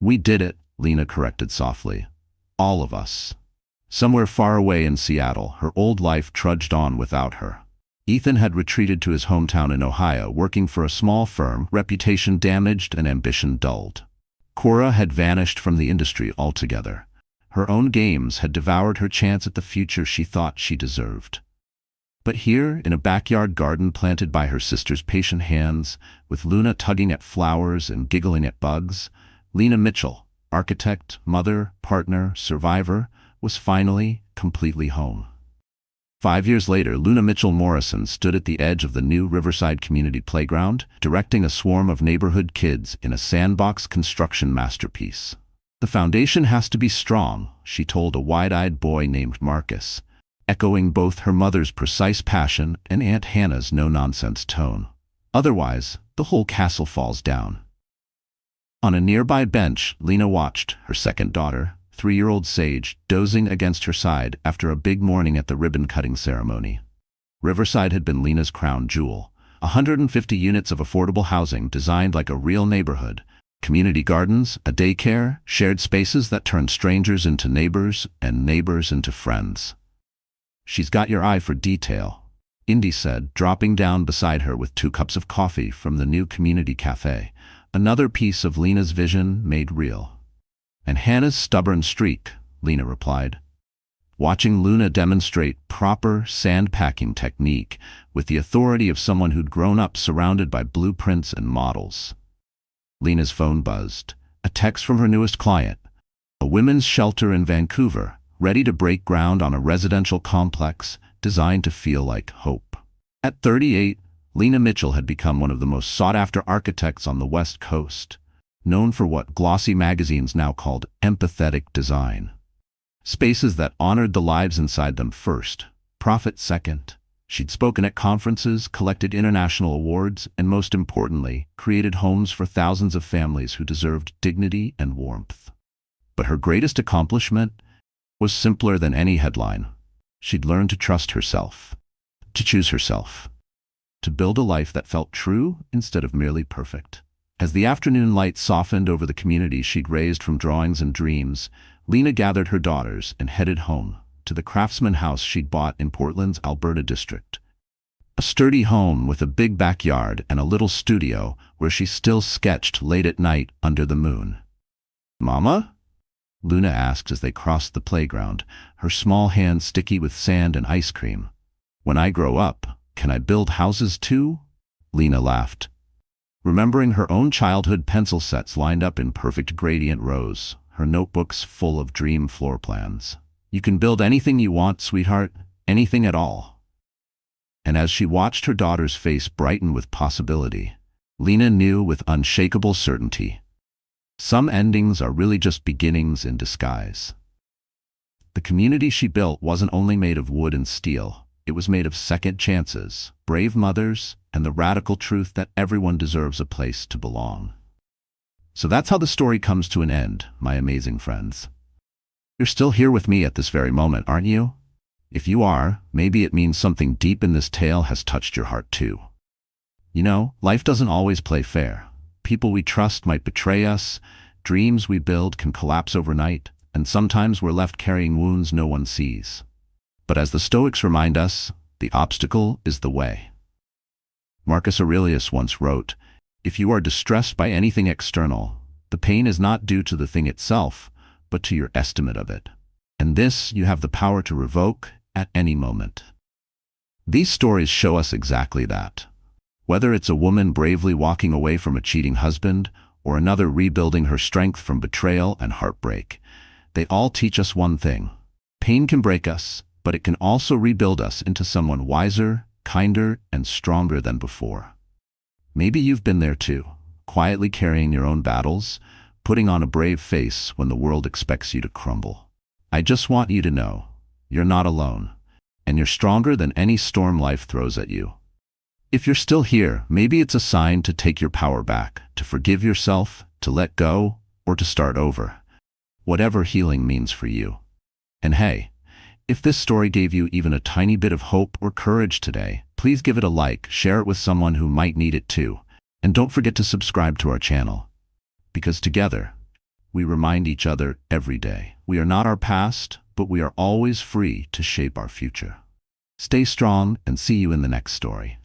"We did it," Lena corrected softly. "All of us." Somewhere far away in Seattle, her old life trudged on without her. Ethan had retreated to his hometown in Ohio, working for a small firm, reputation damaged and ambition dulled. Cora had vanished from the industry altogether. Her own games had devoured her chance at the future she thought she deserved. But here, in a backyard garden planted by her sister's patient hands, with Luna tugging at flowers and giggling at bugs, Lena Mitchell, architect, mother, partner, survivor, was finally completely home. 5 years later, Luna Mitchell Morrison stood at the edge of the new Riverside Community Playground, directing a swarm of neighborhood kids in a sandbox construction masterpiece. "The foundation has to be strong," she told a wide-eyed boy named Marcus, echoing both her mother's precise passion and Aunt Hannah's no-nonsense tone. "Otherwise, the whole castle falls down." On a nearby bench, Lena watched her second daughter, 3-year-old Sage, dozing against her side after a big morning at the ribbon-cutting ceremony. Riverside had been Lena's crown jewel. 150 units of affordable housing designed like a real neighborhood. Community gardens, a daycare, shared spaces that turned strangers into neighbors and neighbors into friends. "She's got your eye for detail," Indy said, dropping down beside her with 2 cups of coffee from the new community cafe. Another piece of Lena's vision made real. "And Hannah's stubborn streak," Lena replied. Watching Luna demonstrate proper sandpacking technique with the authority of someone who'd grown up surrounded by blueprints and models. Lena's phone buzzed. A text from her newest client, a women's shelter in Vancouver, ready to break ground on a residential complex designed to feel like hope. At 38, Lena Mitchell had become one of the most sought-after architects on the West Coast, known for what glossy magazines now called empathetic design. Spaces that honored the lives inside them first, profit second. She'd spoken at conferences, collected international awards, and most importantly, created homes for thousands of families who deserved dignity and warmth. But her greatest accomplishment was simpler than any headline. She'd learned to trust herself, to choose herself, to build a life that felt true instead of merely perfect. As the afternoon light softened over the community she'd raised from drawings and dreams, Lena gathered her daughters and headed home. to the craftsman house she'd bought in Portland's Alberta district. A sturdy home with a big backyard and a little studio where she still sketched late at night under the moon. "Mama?" Luna asked as they crossed the playground, her small hands sticky with sand and ice cream. "When I grow up, can I build houses too?" Lena laughed, remembering her own childhood pencil sets lined up in perfect gradient rows, her notebooks full of dream floor plans. "You can build anything you want, sweetheart, anything at all." And as she watched her daughter's face brighten with possibility, Lena knew with unshakable certainty, some endings are really just beginnings in disguise. The community she built wasn't only made of wood and steel, it was made of second chances, brave mothers, and the radical truth that everyone deserves a place to belong. So that's how the story comes to an end, my amazing friends. You're still here with me at this very moment, aren't you? If you are, maybe it means something deep in this tale has touched your heart too. You know, life doesn't always play fair. People we trust might betray us, dreams we build can collapse overnight, and sometimes we're left carrying wounds no one sees. But as the Stoics remind us, the obstacle is the way. Marcus Aurelius once wrote, "If you are distressed by anything external, the pain is not due to the thing itself, but to your estimate of it. And this you have the power to revoke at any moment." These stories show us exactly that. Whether it's a woman bravely walking away from a cheating husband, or another rebuilding her strength from betrayal and heartbreak, they all teach us one thing. Pain can break us, but it can also rebuild us into someone wiser, kinder, and stronger than before. Maybe you've been there too, quietly carrying your own battles, putting on a brave face when the world expects you to crumble. I just want you to know, you're not alone, and you're stronger than any storm life throws at you. If you're still here, maybe it's a sign to take your power back, to forgive yourself, to let go, or to start over. Whatever healing means for you. And hey, if this story gave you even a tiny bit of hope or courage today, please give it a like, share it with someone who might need it too, and don't forget to subscribe to our channel. Because together, we remind each other every day, we are not our past, but we are always free to shape our future. Stay strong and see you in the next story.